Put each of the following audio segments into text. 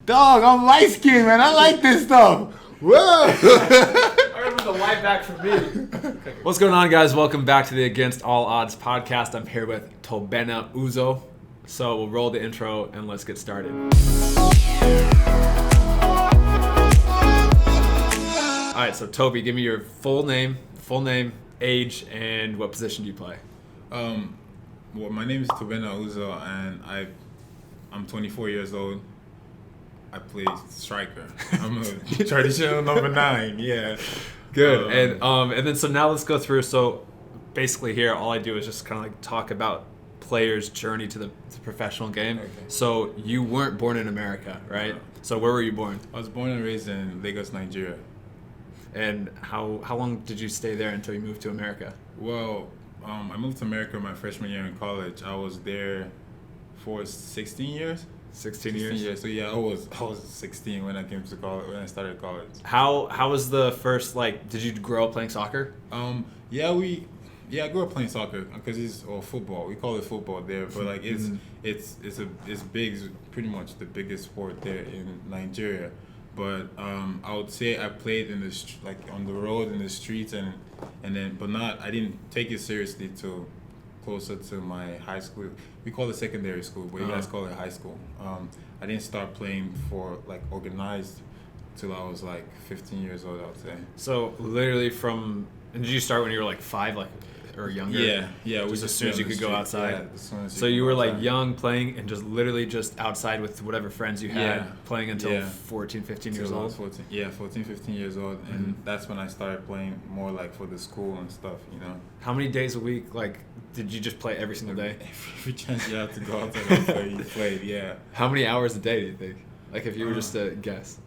Dog, I'm light skinned, man. I like this stuff. Whoa. I remember the light back from me. What's going on, guys? Welcome back to the Against All Odds podcast. I'm here with Tobenna Uzo. So we'll roll the intro and let's get started. All right, so Toby, give me your full name, age, and what position do you play? Well, my name is Tobenna Uzo, and I'm 24 years old. I play striker. I'm a traditional number 9. Yeah. Good. And then so now let's go through. So basically here, all I do is just kind of like talk about players' journey to the professional game. Okay. So you weren't born in America, right? No. So where were you born? I was born and raised in Lagos, Nigeria. And how long did you stay there until you moved to America? Well, I moved to America my freshman year in college. I was there for 16 years. 16 years. So yeah, I was 16 when I came to college. When I started college. How was the first, like? Did you grow up playing soccer? I grew up playing soccer because football. We call it football there, but like it's big. It's pretty much the biggest sport there in Nigeria. But I would say I played in on the road in the streets and then I didn't take it seriously till closer to my high school. We call it secondary school, but you guys call it high school. I didn't start playing for like organized till I was like 15 years old, I would say. So literally did you start when you were like 5, or younger? Yeah. Just as soon as you could go outside. Yeah, as soon as so you were like young playing and just literally just outside with whatever friends you had playing until 14, 15 years old? 14, 15 years old. Mm-hmm. And that's when I started playing more like for the school and stuff, you know. How many days a week, did you just play every single day? Every chance you had to go outside and play, you played, yeah. How many hours a day do you think? Like if you were just to guess.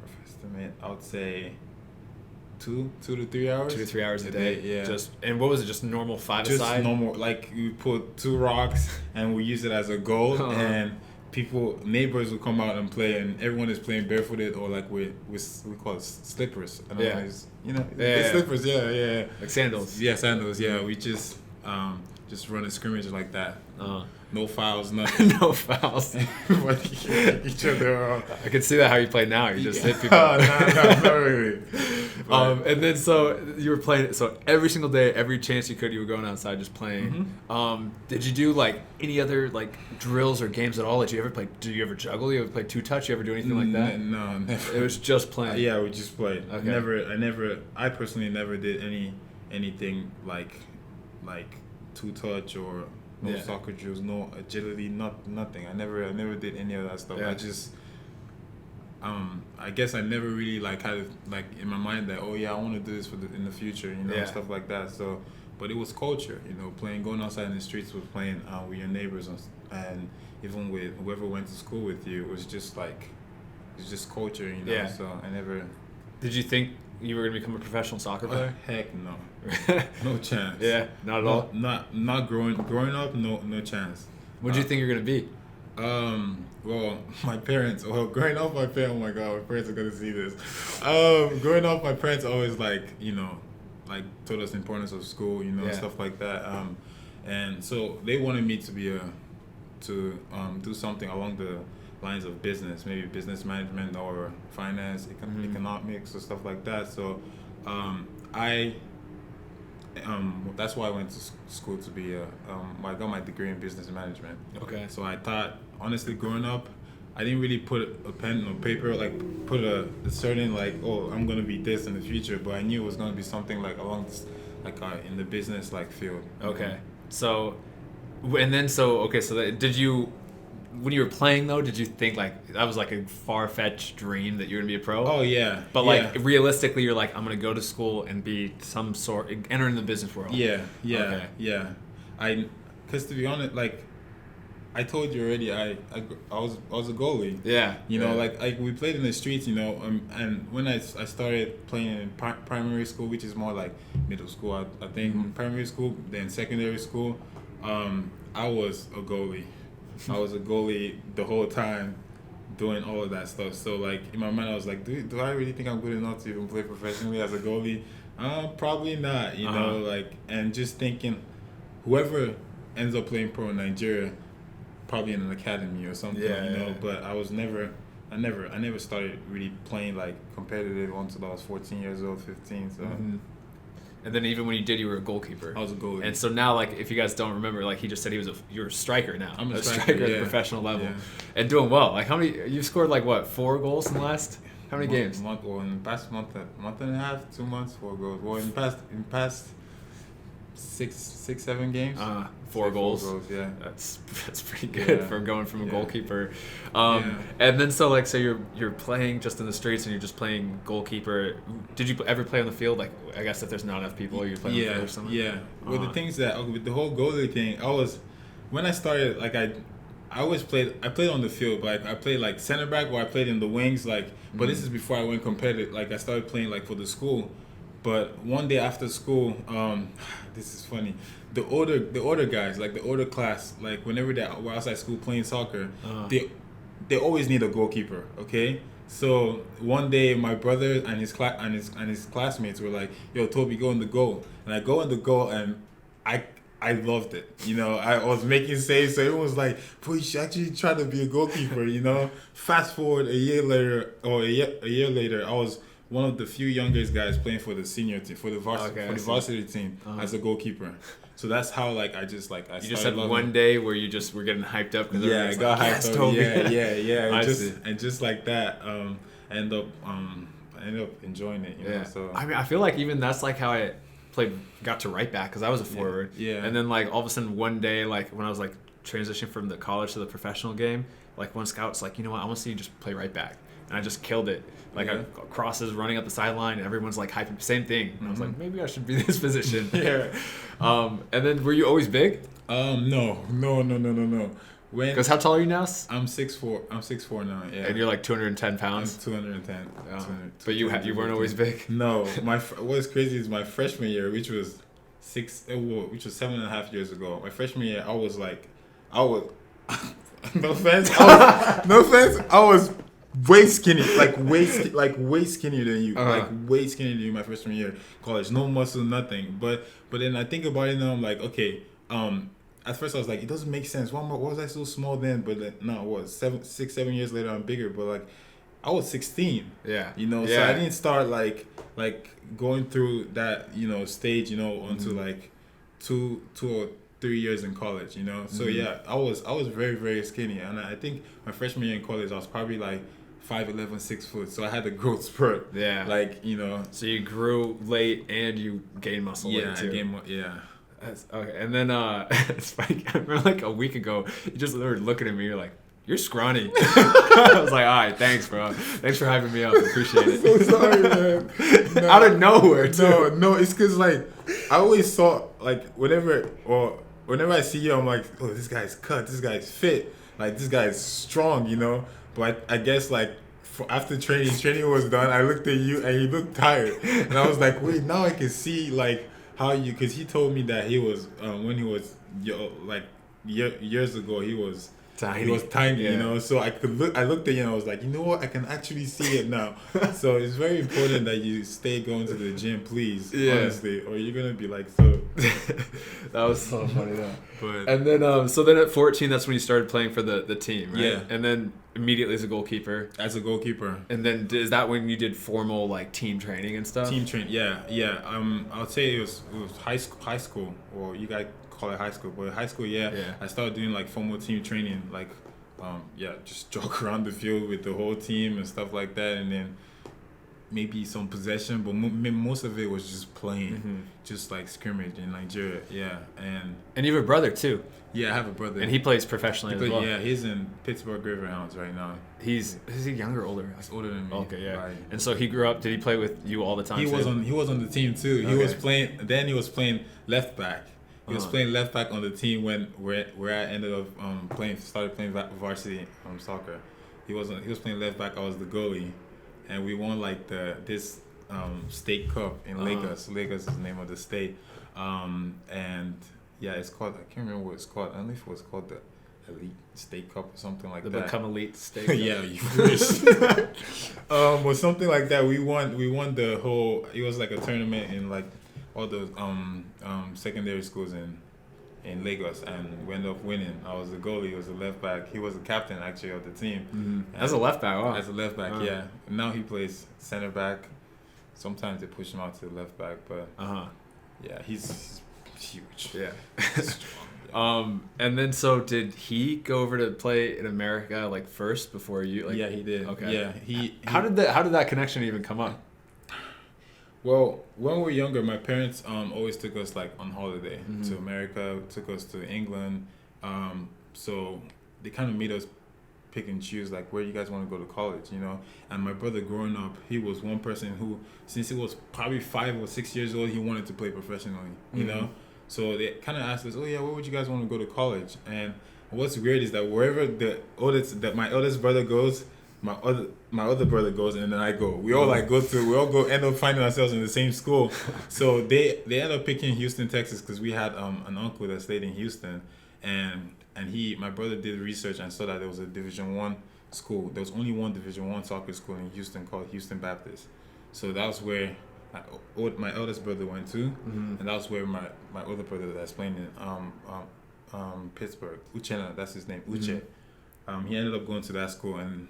Rough estimate, I would say 2 to 3 hours. 2 to 3 hours a day. Yeah. And what was it? Just normal 5 just aside? Just normal. Like we put 2 rocks and we use it as a goal, and neighbors will come out and play, and everyone is playing barefooted or like we call it slippers. I don't know, it's slippers. Yeah. Like sandals. Yeah, sandals. Yeah, we just run a scrimmage like that. No fouls, nothing. No fouls. Everybody hit each other. I can see that how you play now. You just hit people. No, not really. And then so you were playing. So every single day, every chance you could, you were going outside just playing. Mm-hmm. Did you do like any other like drills or games at all? Did you ever play? Did you ever juggle? You ever play 2-touch? You ever do anything like that? No, never. It was just playing. Yeah, we just played. Okay. I personally never did anything like 2-touch or. No soccer drills, no agility, nothing. I never did any of that stuff. Yeah. I guess I never really had in my mind that I want to do this in the future, stuff like that. So, but it was culture, going outside in the streets with playing with your neighbors and even with whoever went to school with you. It was just it's just culture, Yeah. So I never. Did you think you were gonna become a professional soccer player? Heck no. No chance. Yeah, not at all. Not growing up. No chance. What do you think you're gonna be? Well, my parents. Well, growing up, my parents. Oh my God, my parents are gonna see this. Growing up, my parents always told us the importance of school, stuff like that. And so they wanted me to be to do something along the lines of business, maybe business management or finance, economics or stuff like that. So, that's why I went to school to be I got my degree in business management. Okay. So I thought, honestly, growing up, I didn't really put a pen on paper, put a certain I'm gonna be this in the future, but I knew it was gonna be something along this, in the business field. Okay. So, did you? When you were playing, though, did you think that was a far-fetched dream that you were gonna be a pro? Oh yeah. But realistically, you're I'm gonna go to school and be enter in the business world. Yeah. Okay. Yeah. Because to be honest, I told you already, I was a goalie. Yeah. We played in the streets, and when I started playing in primary school, which is more like middle school, I think. Mm-hmm. Primary school, then secondary school, I was a goalie. I was a goalie the whole time, doing all of that stuff. So in my mind, I was like, do I really think I'm good enough to even play professionally as a goalie? Probably not. And just thinking, whoever ends up playing pro in Nigeria, probably in an academy or something, But I never started really playing like competitive until I was 14 years old, 15. So. And then even when you did, you were a goalkeeper. I was a goalie. And so now, like, if you guys don't remember, like, he just said you're a striker now. I'm a striker at the professional level. And doing well. Like, how many, you scored, like, what, 4 goals in the last, how many games? In the past month and a half, 2 months, 4 goals. Well, in the past 7 games. 4 goals. 4 goals, yeah. That's pretty good for going from a goalkeeper. And then so you're playing just in the streets and you're just playing goalkeeper. Did you ever play on the field? Like, I guess if there's not enough people, you're playing on the field or something? Yeah. Well, the things that with the whole goalie thing, when I started, like I played on the field, but I played like center back or I played in the wings, like. But this is before I went competitive. Like I started playing like for the school. But one day after school, this is funny. The older guys, like the older class, like whenever they were outside school playing soccer, they always need a goalkeeper. Okay, so one day my brother and his classmates were like, "Yo, Toby, go in the goal," and I go in the goal and I loved it. I was making saves, so everyone was like, "Bro, you should actually try to be a goalkeeper." Fast forward a year later, I was one of the few youngest guys playing for the senior team, for the varsity team as a goalkeeper. So that's how I started. You just had one day where you just were getting hyped up because I got hyped up. Toby. Yeah. and just like that, I ended up enjoying it. So I mean, I feel like even that's like how I got to right back because I was a forward. Yeah. And then like all of a sudden one day, like when I was like transitioning from the college to the professional game, like one scout's like, you know what, I want to see you just play right back. And I just killed it. Like I crosses running up the sideline and everyone's like hyping, same thing. And I was like, maybe I should be this position. And then were you always big? No. Because how tall are you now? I'm 6'4". I'm 6'4" now. Yeah. And you're like 210 pounds. I'm 210. But you weren't always big. No, what's crazy is my freshman year, which was 7.5 years ago. My freshman year, I was no offense, I was way skinny, way skinnier than you, way skinnier than you my freshman year college. No muscle, nothing. But then I think about it now. I'm like, okay. At first I was like, it doesn't make sense. Why was I so small then? But then, no, 6-7 years later I'm bigger. But like, I was 16. Yeah. So I didn't start like going through that stage until like 2 or 3 years in college. So yeah, I was very, very skinny, and I think my freshman year in college I was probably like 5'11", 6 foot. So I had the growth spurt. Yeah. So you grew late and you gained muscle late too. Okay. And then it's funny. I remember like a week ago, you just were looking at me. You're like, "You're scrawny." I was like, "All right, thanks, bro. Thanks for hyping me up. Appreciate it." So sorry, man. No, out of nowhere, too. No, it's because like I always saw like whenever I see you, I'm like, "Oh, this guy's cut. This guy's fit. Like this guy's strong." But I guess like after training was done, I looked at you and you looked tired, and I was like, "Wait, now I can see like." How you? Because he told me that he was when he was years ago he was tiny. He was tiny, So I looked at you and I was like, you know what? I can actually see it now. So it's very important that you stay going to the gym, please. Honestly, or you're gonna be like so. That was so funny though. But and then so then at 14, that's when you started playing for the team, right? Yeah. And then immediately as a goalkeeper. And then is that when you did formal like team training and stuff? Team training, yeah. I would say it was high school, or you guys call it high school, but high school, I started doing like formal team training, like just jog around the field with the whole team and stuff like that, and then maybe some possession, but most of it was just playing, just like scrimmage in Nigeria. And you have a brother too. Yeah, I have a brother. And he plays professionally as well. Yeah, he's in Pittsburgh Riverhounds right now. Is he younger or older? He's older than me. Okay, yeah. Right. And so he grew up, did he play with you all the time? He was on the team too. He was playing left back. He was playing left back on the team where I ended up started playing varsity soccer. He was playing left back. I was the goalie, and we won like this state cup in Lagos. Lagos is the name of the state, and yeah, it's called. I can't remember what it's called. I don't know if it was called the Elite State Cup or something like that. Become Elite State Cup. Yeah, you wish. Or something like that. We won the whole. It was like a tournament in like all the secondary schools in in Lagos, and we ended up winning. I was the goalie. He was the left back. He was the captain actually of the team. As a left back, wow. As a left back, yeah. Now he plays center back. Sometimes they push him out to the left back, but yeah, he's huge. Yeah. Strong. And then so did he go over to play in America like first before you? Like, yeah, he did. Okay. Yeah, he. How did that connection even come up? Well, when we were younger, my parents always took us like on holiday to America, took us to England. So they kind of made us pick and choose like where you guys want to go to college, you know. And my brother growing up, he was one person who, since he was probably 5 or 6 years old, he wanted to play professionally, you know. So they kind of asked us, oh yeah, where would you guys want to go to college? And what's weird is that wherever my eldest brother goes, my other brother goes, and then I go. We all end up finding ourselves in the same school. So they end up picking Houston, Texas, because we had an uncle that stayed in Houston, and my brother did research and saw that there was a Division I school. There was only one Division I soccer school in Houston called Houston Baptist. So that was where my eldest brother went to, and that was where my other brother that's playing in Pittsburgh, Uchenna, that's his name, Uche. He ended up going to that school and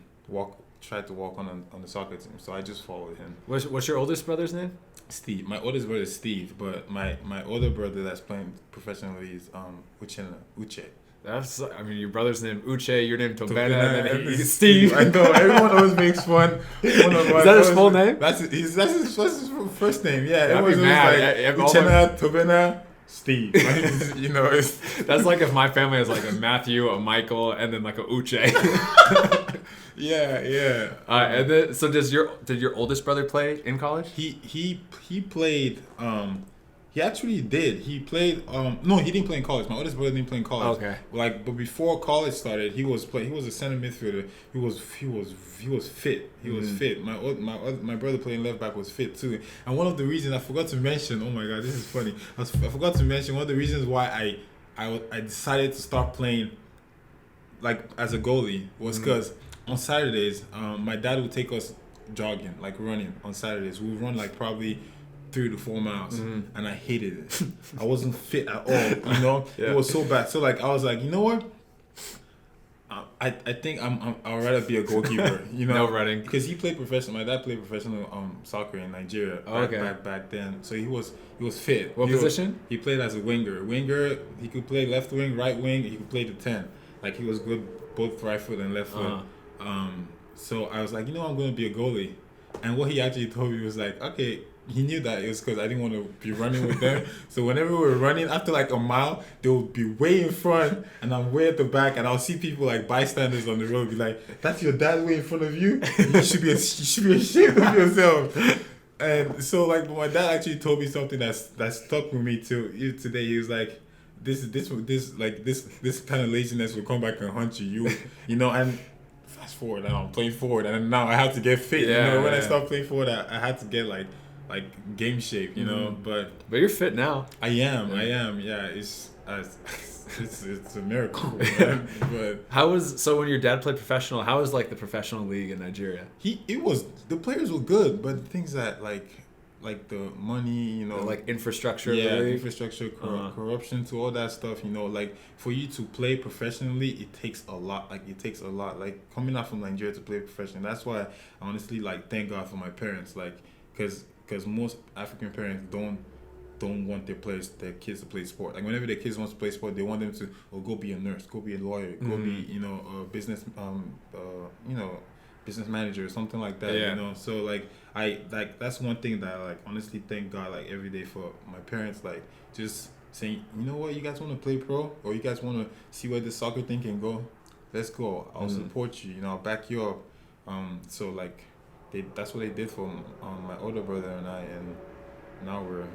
tried to walk on the soccer team. So I just followed him. What's your oldest brother's name? Steve. My oldest brother is Steve, but my older brother that's playing professionally is Uche. Your brother's name Uche, your name Tobenna, and then he's Steve. I know, everyone always makes fun. Is that his full name? That's his first name, yeah. I'd be mad. Uchenna, Tobenna, Steve. You know, that's like if my family has like a Matthew, a Michael, and then like a Uche. Yeah. And then, so did your oldest brother play in college? He played. He actually did. He played. No, he didn't play in college. My oldest brother didn't play in college. Okay. But before college started, he was a center midfielder. He was fit. He was fit. My brother playing left back was fit too. And one of the reasons I forgot to mention. Oh my God, this is funny. I forgot to mention one of the reasons why I decided to start playing like as a goalie was because on Saturdays, my dad would take us jogging, like running on Saturdays. We would run like probably 3 to 4 miles, and I hated it. I wasn't fit at all, you know. It was so bad. So like I was like, you know what? I think I'd rather be a goalkeeper, you know. No running. Because he played professional. My dad played professional soccer in Nigeria back then. So he was fit. What position? He played as a winger. He could play left wing, right wing. He could play the 10. Like he was good both right foot and left foot. So I was like, you know, I'm going to be a goalie. And what he actually told me was like, okay. He knew that it was because I didn't want to be running with them. So whenever we were running, after like a mile, they would be way in front and I'm way at the back, and I'll see people like bystanders on the road be like, "That's your dad way in front of you. You should be ashamed of yourself." And so like my dad actually told me something that stuck with me till today. He was like, "This kind of laziness will come back and haunt you. You know." And fast forward, and I'm playing forward, and now I have to get fit. Yeah, you know, when I stopped playing forward, I had to get like game shape, you know, but you're fit now. I am. Yeah, it's a miracle. But so when your dad played professional, how was like the professional league in Nigeria? The players were good, but the things that like the money, you know, like infrastructure, infrastructure, corruption, to all that stuff, you know, like for you to play professionally, it takes a lot. Like coming out from Nigeria to play professionally, that's why I honestly like thank God for my parents, like because most African parents don't want their kids to play sport. Like whenever their kids want to play sport, they want them to go be a nurse, go be a lawyer, go be a business business manager or something like that. You know, so like that's one thing that I like honestly thank God like every day for my parents, like just saying, you know what, you guys want to play pro or you guys want to see where this soccer thing can go, let's go. I'll support you. You know, I'll back you up. So like. That's what they did for my older brother and I, and now we're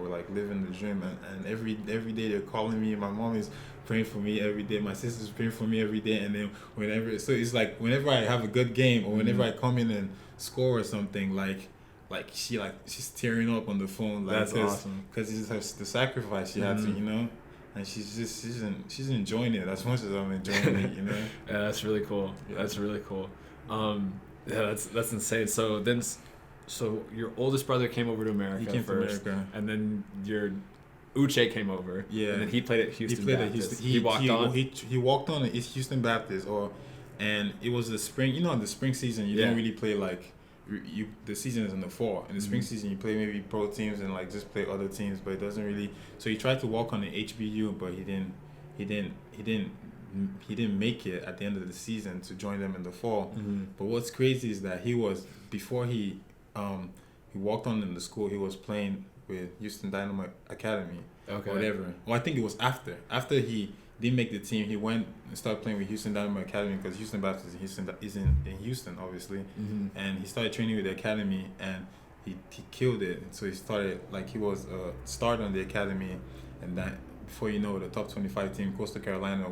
like living the dream, and every day they're calling me. My mom is praying for me every day. My sister's praying for me every day, and then so it's like whenever I have a good game or whenever I come in and score or something, like she's tearing up on the phone. Like, that's awesome. Because it's the sacrifice she had to, you know. And she's enjoying it as much as I'm enjoying it, you know. Yeah, that's really cool. Yeah. That's really cool. Yeah, that's insane. So your oldest brother came over to America. He came first, to America, and then Uche came over. Yeah. And then he played at Houston Baptist. He walked on at Houston Baptist, and it was the spring. You know, in the spring season, you don't really play like. The season is in the fall. In the spring season, you play maybe pro teams and like just play other teams, but it doesn't really. So he tried to walk on the HBU, but he didn't make it at the end of the season to join them in the fall. But what's crazy is that before he walked on in the school, he was playing with Houston Dynamo Academy, or whatever. Well, I think it was after he didn't make the team. He went and started playing with Houston Dynamo Academy because Houston Baptist is in Houston, obviously. And he started training with the academy, and he killed it. So he started, like, he was a starter on the academy, and that before you know it, the top 25 team, Coastal Carolina,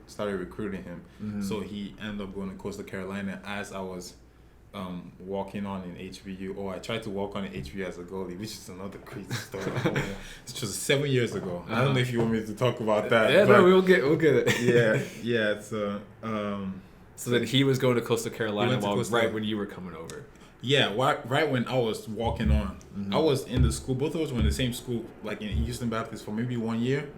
started recruiting him. So he ended up going to Coastal Carolina as I was walking on in HBU, or I tried to walk on in HBU as a goalie, which is another crazy story. It's just 7 years ago. I don't know if you want me to talk about that. Yeah, no, we'll get it. yeah. So then he was going to Coastal Carolina right when you were coming over. Yeah, right when I was walking on. I was in the school. Both of us were in the same school, like in Houston Baptist, for maybe 1 year.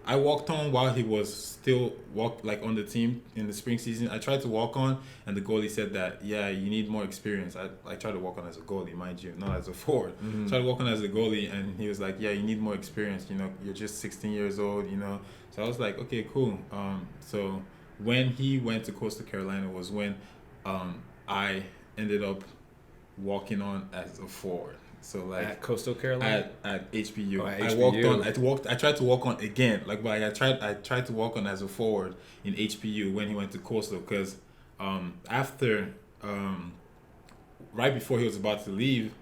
I walked on while he was still on the team in the spring season. I tried to walk on, and the goalie said that, you need more experience. I tried to walk on as a goalie, mind you, not as a forward. Tried to walk on as a goalie, and he was like, you need more experience. You know, you're just 16 years old. You know, so I was like, okay, cool. So when he went to Coastal Carolina was when I ended up walking on as a forward. So like at Coastal Carolina, at HBU, HBU. I tried to walk on again. Like, but I tried to walk on as a forward in HBU when he went to Coastal, because after right before he was about to leave,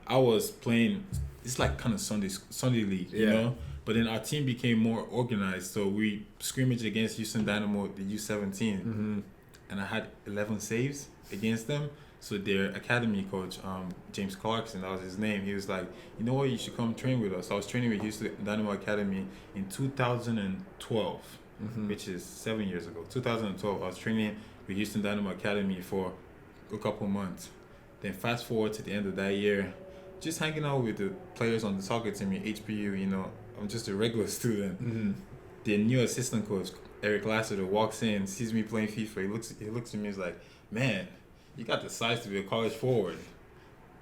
I was playing. It's like kind of Sunday league, you know. But then our team became more organized, so we scrimmaged against Houston Dynamo, the U17, and I had 11 saves against them. So their academy coach, James Clarkson, that was his name, he was like, you know what, you should come train with us. So I was training with Houston Dynamo Academy in 2012, which is 7 years ago. 2012, I was training with Houston Dynamo Academy for a couple months. Then fast forward to the end of that year, just hanging out with the players on the soccer team in HBU, you know, I'm just a regular student. The new assistant coach, Eric Lassiter, walks in, sees me playing FIFA. He looks at me, he's like, man, you got the size to be a college forward.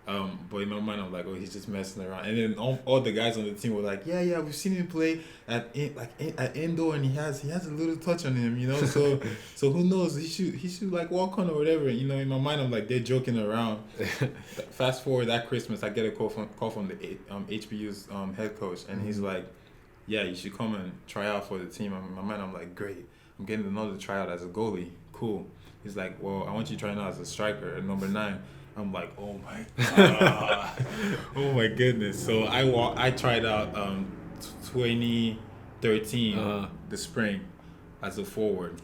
But in my mind, I'm like, oh, he's just messing around. And then all the guys on the team were like, yeah, we've seen him play at indoor, and he has a little touch on him, you know. So who knows? He should like walk on or whatever, you know. In my mind, I'm like, they're joking around. Fast forward that Christmas, I get a call from the HBU's head coach, and he's like, yeah, you should come and try out for the team. In my mind, I'm like, great. I'm getting another tryout as a goalie. Cool. He's like, well, I want you trying out as a striker at number 9. I'm like, oh my god, oh my goodness. So I tried out 2013, the spring, as a forward.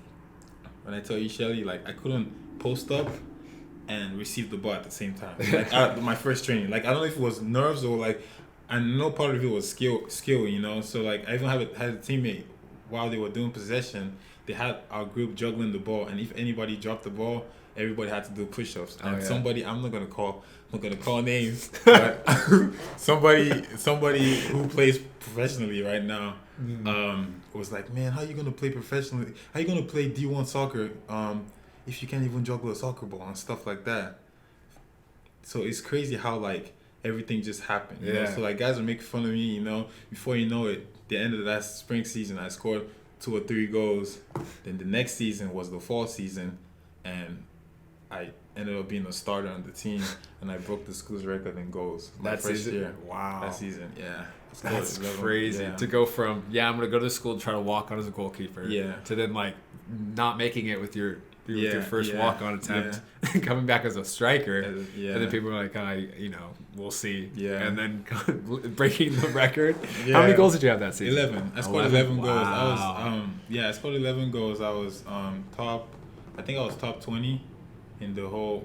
When I tell you, Shelly, like I couldn't post up and receive the ball at the same time. Like my first training, like I don't know if it was nerves or like, I know part of it was skill, you know. So like I even had a teammate while they were doing possession. They had our group juggling the ball, and if anybody dropped the ball, everybody had to do push-ups. And somebody, I'm not gonna call names, but somebody who plays professionally right now, was like, man, how you gonna play professionally? How you gonna play D1 soccer if you can't even juggle a soccer ball and stuff like that? So it's crazy how like everything just happened. You know? So like guys are making fun of me, you know. Before you know it, the end of that spring season, I scored 2 or 3 goals. Then the next season was the fall season, and I ended up being a starter on the team, and I broke the school's record in goals. That first season? year. Wow. That season, yeah. That's crazy. To go from, I'm going to go to school and try to walk on as a goalkeeper, to then, like, not making it with your first walk-on attempt, coming back as a striker, and then people are like, we'll see. And then breaking the record. How many goals did you have that season? 11. I scored 11 goals. Wow. I scored 11 goals. I was I think I was top 20 in the whole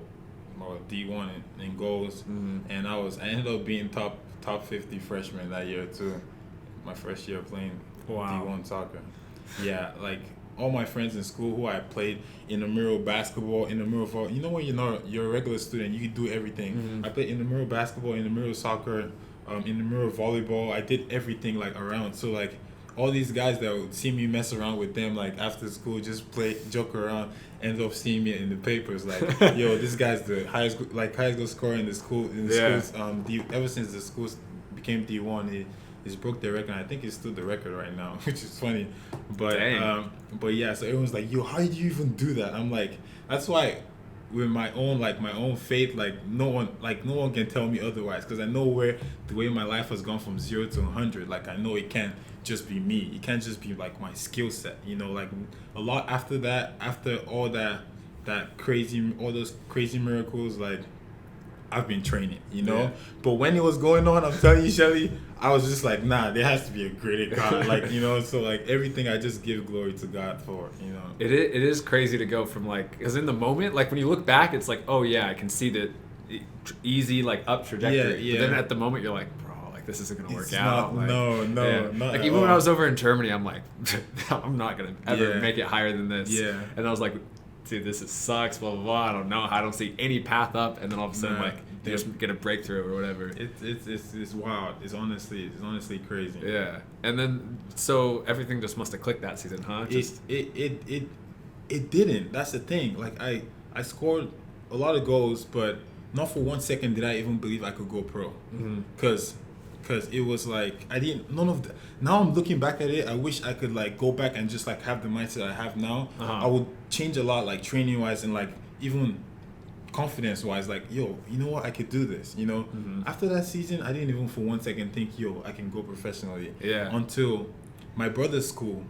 D1 in goals, and I ended up being top 50 freshman that year too. My first year playing D1 soccer. Yeah, like all my friends in school who I played intramural basketball, intramural volleyball. You know when you're a regular student, you can do everything. I played intramural basketball, intramural soccer, intramural volleyball. I did everything like around. So like all these guys that would see me mess around with them like after school, just play, joke around, end up seeing me in the papers like, yo, this guy's the highest goal scorer in the school schools. Ever since the schools became D1, he's broke the record. I think he's still the record right now, which is funny. But but yeah, so everyone's like, yo, how did you even do that? I'm like, that's why with my own faith, no one can tell me otherwise, because I know where the way my life has gone from 0 to 100. Like I know it can't just be me. It can't just be like my skill set. You know, like a lot after that, after all all those crazy miracles, like I've been training, you know. Yeah. But when it was going on, I'm telling you, Shelly, I was just like, nah, there has to be a greater God, like, you know. So like everything, I just give glory to God for, you know. It is crazy to go from like, because in the moment, like when you look back, it's like, oh yeah, I can see the easy like up trajectory. Yeah. But then at the moment, you're like, bro, like this isn't gonna work out. Like, no, yeah. not like at even all. when I was over in Germany, I'm like, I'm not gonna ever make it higher than this. Yeah. And I was like, dude, this sucks, blah, blah, blah. I don't know. I don't see any path up. And then all of a sudden, you just get a breakthrough or whatever. It's wild. It's honestly crazy. Yeah. And then, so everything just must have clicked that season, huh? It didn't. That's the thing. Like, I scored a lot of goals, but not for 1 second did I even believe I could go pro. Because it was like, now I'm looking back at it, I wish I could like go back and just like have the mindset I have now. I would change a lot, like training wise and like even confidence wise, like, yo, you know what, I could do this, you know. After that season, I didn't even for 1 second think, yo, I can go professionally. Until my brother's school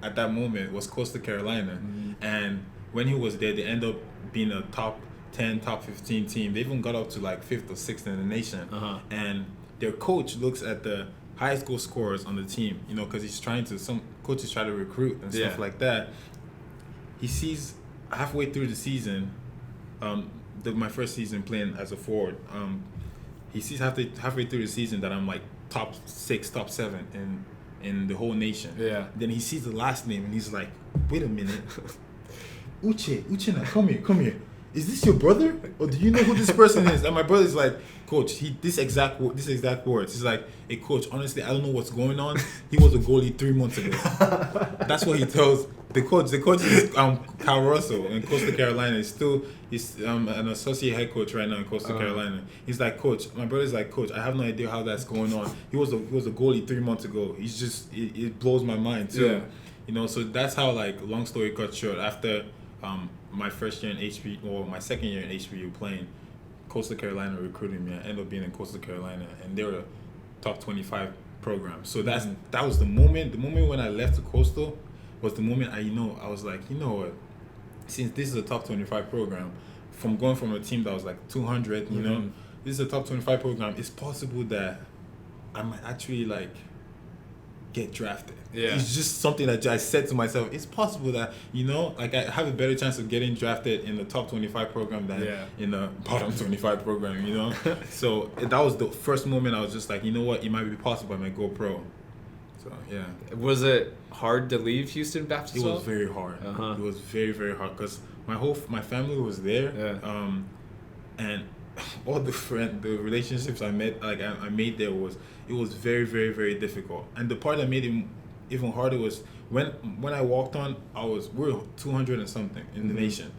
at that moment was Coastal Carolina. And when he was there, they ended up being a top 10, top 15 team. They even got up to like 5th or 6th in the nation. And their coach looks at the highest goal scorers on the team, you know, because some coaches try to recruit and stuff like that. He sees halfway through the season, my first season playing as a forward, he sees halfway through the season that I'm like top 6, top 7 in the whole nation. Then he sees the last name and he's like, wait a minute, Uchenna, come here. Is this your brother? Or do you know who this person is? And my brother's like, coach, this exact words. He's like, hey, coach, honestly, I don't know what's going on. He was a goalie 3 months ago. That's what he tells the coach. The coach is Cal Russell in Coastal Carolina. He's an associate head coach right now in Coastal Carolina. He's like, coach, my brother's like, coach, I have no idea how that's going on. He was a goalie 3 months ago. He's just, it blows my mind too. You know, so that's how, like, long story cut short, after my first year in HB, or my second year in HBU playing, Coastal Carolina recruited me. I ended up being in Coastal Carolina, and they were a top 25 program. So that was the moment. The moment when I left to Coastal was the moment I was like, you know what? Since this is a top 25 program, from going from a team that was like 200, you know, this is a top 25 program. It's possible that I might actually like get drafted. It's just something that I said to myself. It's possible that, you know, like I have a better chance of getting drafted in the top 25 program than in the bottom 25 program, you know. So that was the first moment I was just like, you know what, it might be possible I might go pro. So yeah. Was it hard to leave Houston Baptist? It was very hard. It was very, very hard because my family was there, and all the relationships I made there it was very, very, very difficult. And the part that made it even harder was when I walked on, we were 200 and something in the nation,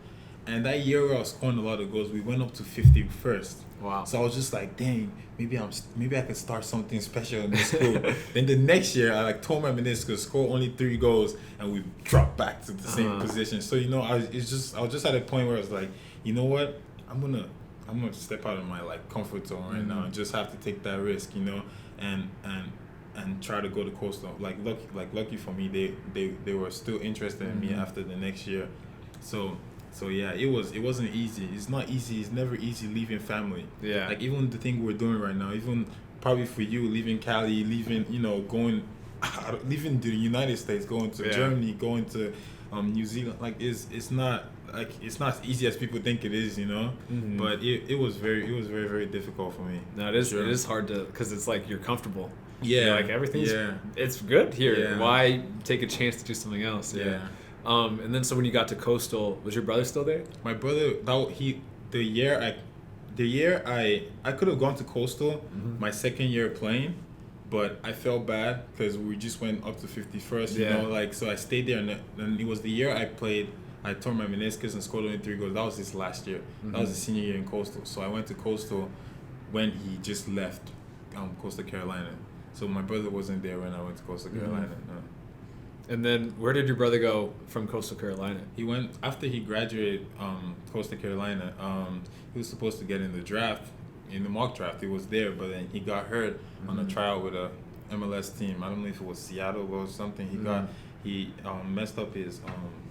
and that year where I was scoring a lot of goals, we went up to 51st. Wow! So I was just like, dang, maybe I could start something special in this school. Then the next year, I like tore my meniscus, scored only 3 goals, and we dropped back to the same position. So, you know, I was just at a point where I was like, you know what, I'm gonna step out of my like comfort zone right now and just have to take that risk, you know, and try to go to Coastal. Lucky for me, they were still interested in me after the next year. So yeah, it wasn't easy. It's not easy. It's never easy leaving family. Yeah. Like even the thing we're doing right now, even probably for you, leaving Cali, leaving the United States, going to Germany, going to New Zealand, like it's not as easy as people think it is, you know. But it was very, very difficult for me. No, it is. Sure. It is hard to, because it's like you're comfortable. Yeah. Like everything's it's good here. Yeah. Why take a chance to do something else? Yeah. And then so when you got to Coastal, was your brother still there? My brother, the year the year I could have gone to Coastal my second year playing, but I felt bad because we just went up to 51st. You know, like so I stayed there, and it was the year I played. I tore my meniscus and scored only 3 goals. That was his last year. That was his senior year in Coastal. So I went to Coastal when he just left Coastal Carolina. So my brother wasn't there when I went to Coastal Carolina. No. And then where did your brother go from Coastal Carolina? He went after he graduated Coastal Carolina. He was supposed to get in the draft, in the mock draft. He was there, but then he got hurt on a tryout with a MLS team. I don't know if it was Seattle or something. He messed up his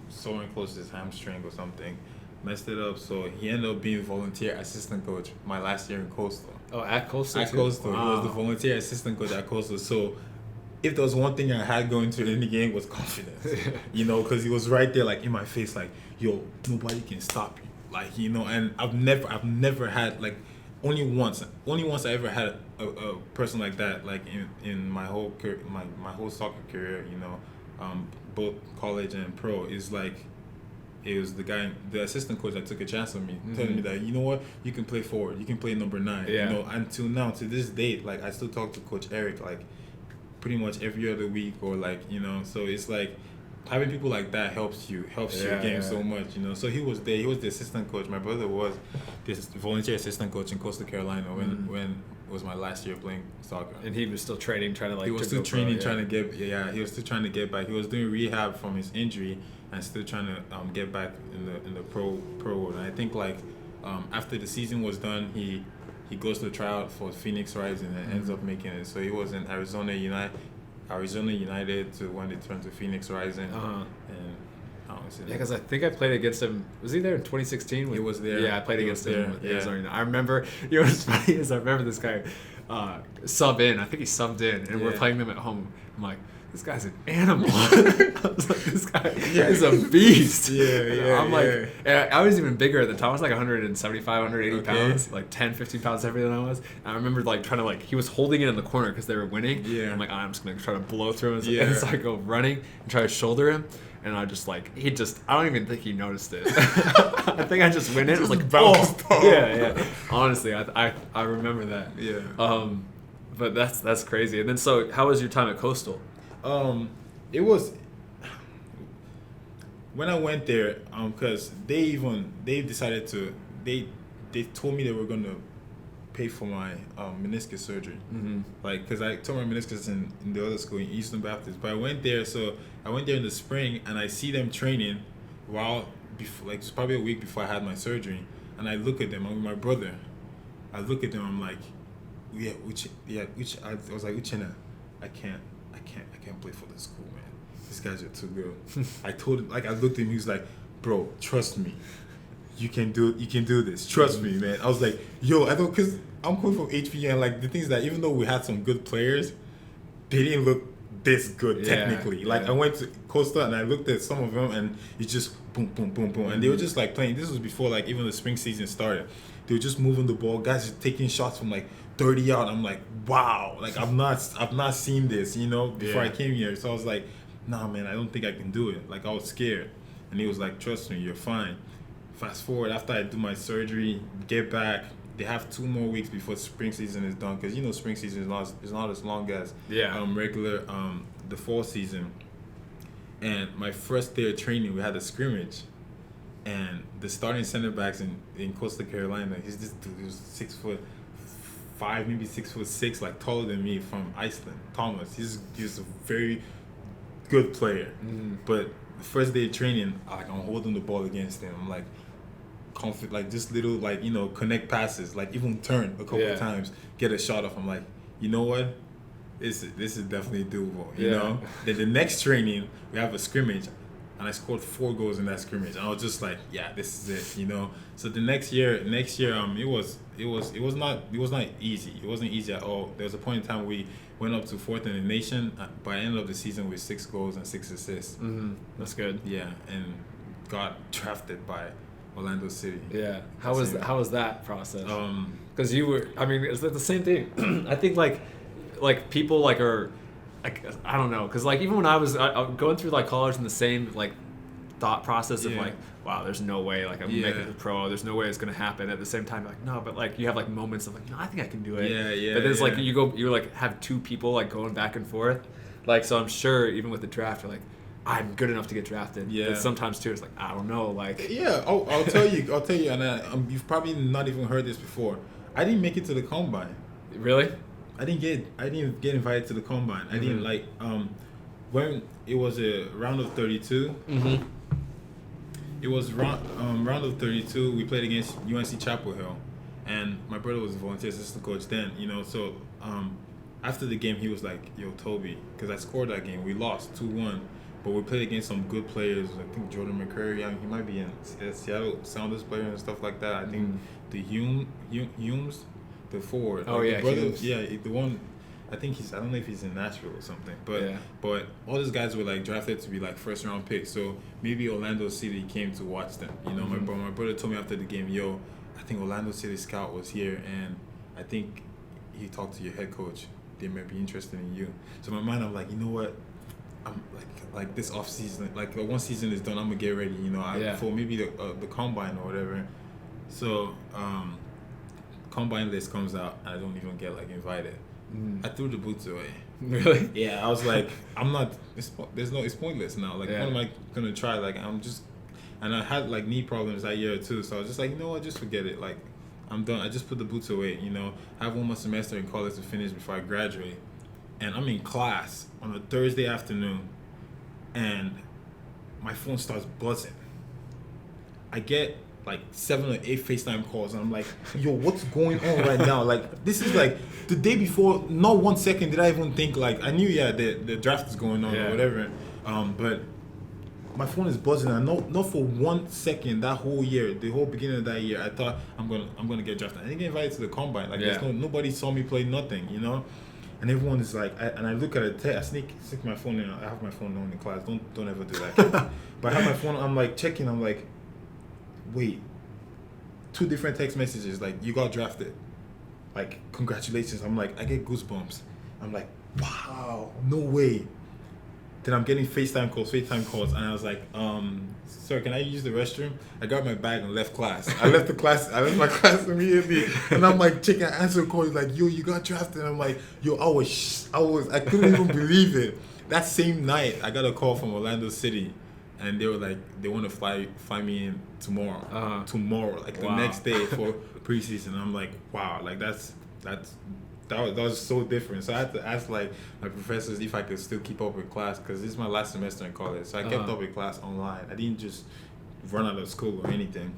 soaring close to his hamstring or something. Messed it up, so he ended up being volunteer assistant coach my last year in Coastal. Oh, at Coastal? At Coastal. Wow. He was the volunteer assistant coach at Coastal. So if there was one thing I had going to any game was confidence, you know, because he was right there, like in my face, like, yo, nobody can stop you, like, you know. And I've never had like only once I ever had a person like that, like in my whole career, my whole soccer career, you know, both college and pro. Is like it was the assistant coach that took a chance on me, telling me that, you know what, you can play forward, you can play number 9. You know, until now, to this date, like I still talk to Coach Eric like pretty much every other week, or like, you know, so it's like having people like that helps your game so much, you know. So he was there, he was the assistant coach. My brother was this volunteer assistant coach in Coastal Carolina when it was my last year playing soccer. And he was still training, trying to like. He was still training, trying to get he was still trying to get back. He was doing rehab from his injury and still trying to get back in the pro world. And I think like after the season was done, he goes to try out for Phoenix Rising and ends up making it. So he was in Arizona United to when they turned to Phoenix Rising. Yeah, because I think I played against him. Was he there in 2016? He was there. Yeah, I played against him with Arizona. I remember, you know what's funny is I remember this guy sub in. I think he subbed in, and we're playing them at home. I'm like, this guy's an animal. I was like, this guy is a beast. I'm like, and I was even bigger at the time. I was like 175, 180 pounds, like 10, 15 pounds heavier than I was. And I remember like trying to like, he was holding it in the corner because they were winning. I'm like, I'm just going to try to blow through him. And so I go running and try to shoulder him. And I just like, I don't even think he noticed it. I think I just went in. It was like, yeah. Honestly, I remember that. But that's crazy. And then, so how was your time at Coastal? It was when I went there, because they decided to, they told me they were gonna pay for my meniscus surgery, like because I tore my meniscus in the other school in Eastern Baptist. But I went there in the spring, and I see them training before, like it's probably a week before I had my surgery, and I look at them. I'm with my brother. I look at them. I'm like, I was like, Uchenna, I can't play for this school, man. These guys are too good. I told him, like, I looked at him, he was like, bro, trust me. You can do this. Trust me, man. I was like, yo, I don't, because I'm coming from HPU, and like the things that even though we had some good players, they didn't look this good technically. Like I went to Costa and I looked at some of them, and it's just boom, boom, boom, boom. And they were just like playing. This was before like even the spring season started. They were just moving the ball. Guys are taking shots from like 30 yards. I'm like, wow. Like I've not seen this, you know, before I came here. So I was like, nah, man, I don't think I can do it. Like I was scared. And he was like, trust me, you're fine. Fast forward, after I do my surgery, get back, they have 2 more weeks before spring season is done, because you know spring season is not as long as regular the fall season. And my first day of training, we had a scrimmage, and the starting center backs in Coastal Carolina, he's this dude, he was 6'5", maybe 6'6", like taller than me, from Iceland. Thomas, he's a very good player, but the first day of training, like I'm holding the ball against him, I'm like confident, like just little, like, you know, connect passes, like even turn a couple of times, get a shot off. I'm like, you know what, this is definitely doable, you know. Then the next training we have a scrimmage, and I scored 4 goals in that scrimmage, and I was just like, yeah, this is it, you know. So the next year it was not easy. It wasn't easy at all. There was a point in time we went up to 4th in the nation by the end of the season with 6 goals and 6 assists. That's good. Yeah, and got drafted by Orlando City. Yeah. How was that process? Because you were, I mean, it's the same thing. I think like people like are, like, I don't know, because like even when I was going through like college in the same like thought process of Yeah. like, wow, there's no way like I'm making it to pro. There's no way it's gonna happen. At the same time, like no, but like you have like moments of like, no, I think I can do it. Yeah. But then it's like you like have two people like going back and forth, like so I'm sure even with the draft, you're like, I'm good enough to get drafted. Yeah. But sometimes too, it's like I don't know, like Yeah, I'll tell you, and you've probably not even heard this before. I didn't make it to the combine. really. I didn't get invited to the combine. I didn't like when it was a round of 32. Mm-hmm. It was round of 32. We played against UNC Chapel Hill, and my brother was a volunteer assistant coach then. So after the game, he was like, "Yo, Toby," because I scored that game. We lost 2-1, but we played against some good players. I think Jordan McCurry. He might be in Seattle Sounders player and stuff like that. I think the Humes, the forward. Oh like yeah, the brother, Hughes. yeah, the one. I think I don't know if he's in Nashville or something, but all these guys were like drafted to be like first round picks. So maybe Orlando City came to watch them. My brother told me after the game, yo, I think Orlando City scout was here, and I think he talked to your head coach. They may be interested in you. So in my mind, I'm like, you know what? I'm like this off season, like one season is done, I'm gonna get ready. For maybe the combine or whatever. So combine list comes out, and I don't even get like invited. I threw the boots away. Really? Yeah, I was like, I'm not. It's pointless now. Like, what am I gonna try? Like, I'm just, and I had like knee problems that year too. So I was just like, you know what, just forget it. Like, I'm done. I just put the boots away. I have one more semester in college to finish before I graduate, and I'm in class on a Thursday afternoon, and my phone starts buzzing. I get like 7 or 8 FaceTime calls, and I'm like, yo, what's going on right now? Like, this is like the day before. Not 1 second did I even think, like, I knew the draft is going on or whatever, but my phone is buzzing, and not for 1 second that whole year, the whole beginning of that year, I thought I'm gonna get drafted. I didn't get invited to the combine. Like, there's nobody saw me play nothing, and everyone is like, I look at it, I sneak my phone in. I have my phone on in class. Don't ever do that. But I have my phone. I'm like checking. I'm like, wait, 2 different text messages, like, you got drafted, like, congratulations. I'm like, I get goosebumps. I'm like, wow, no way. Then I'm getting FaceTime calls, and I was like, sir, can I use the restroom? I got my bag and left class. I left my class immediately, and I'm like checking answer calls, like, yo, you got drafted. And I'm like, yo, I couldn't even believe it. That same night, I got a call from Orlando City, and they were like, they want to fly me in tomorrow. Tomorrow, like the next day for preseason. I'm like, wow, like that was so different. So I had to ask like my professors if I could still keep up with class, because this is my last semester in college. So I kept up with class online. I didn't just run out of school or anything.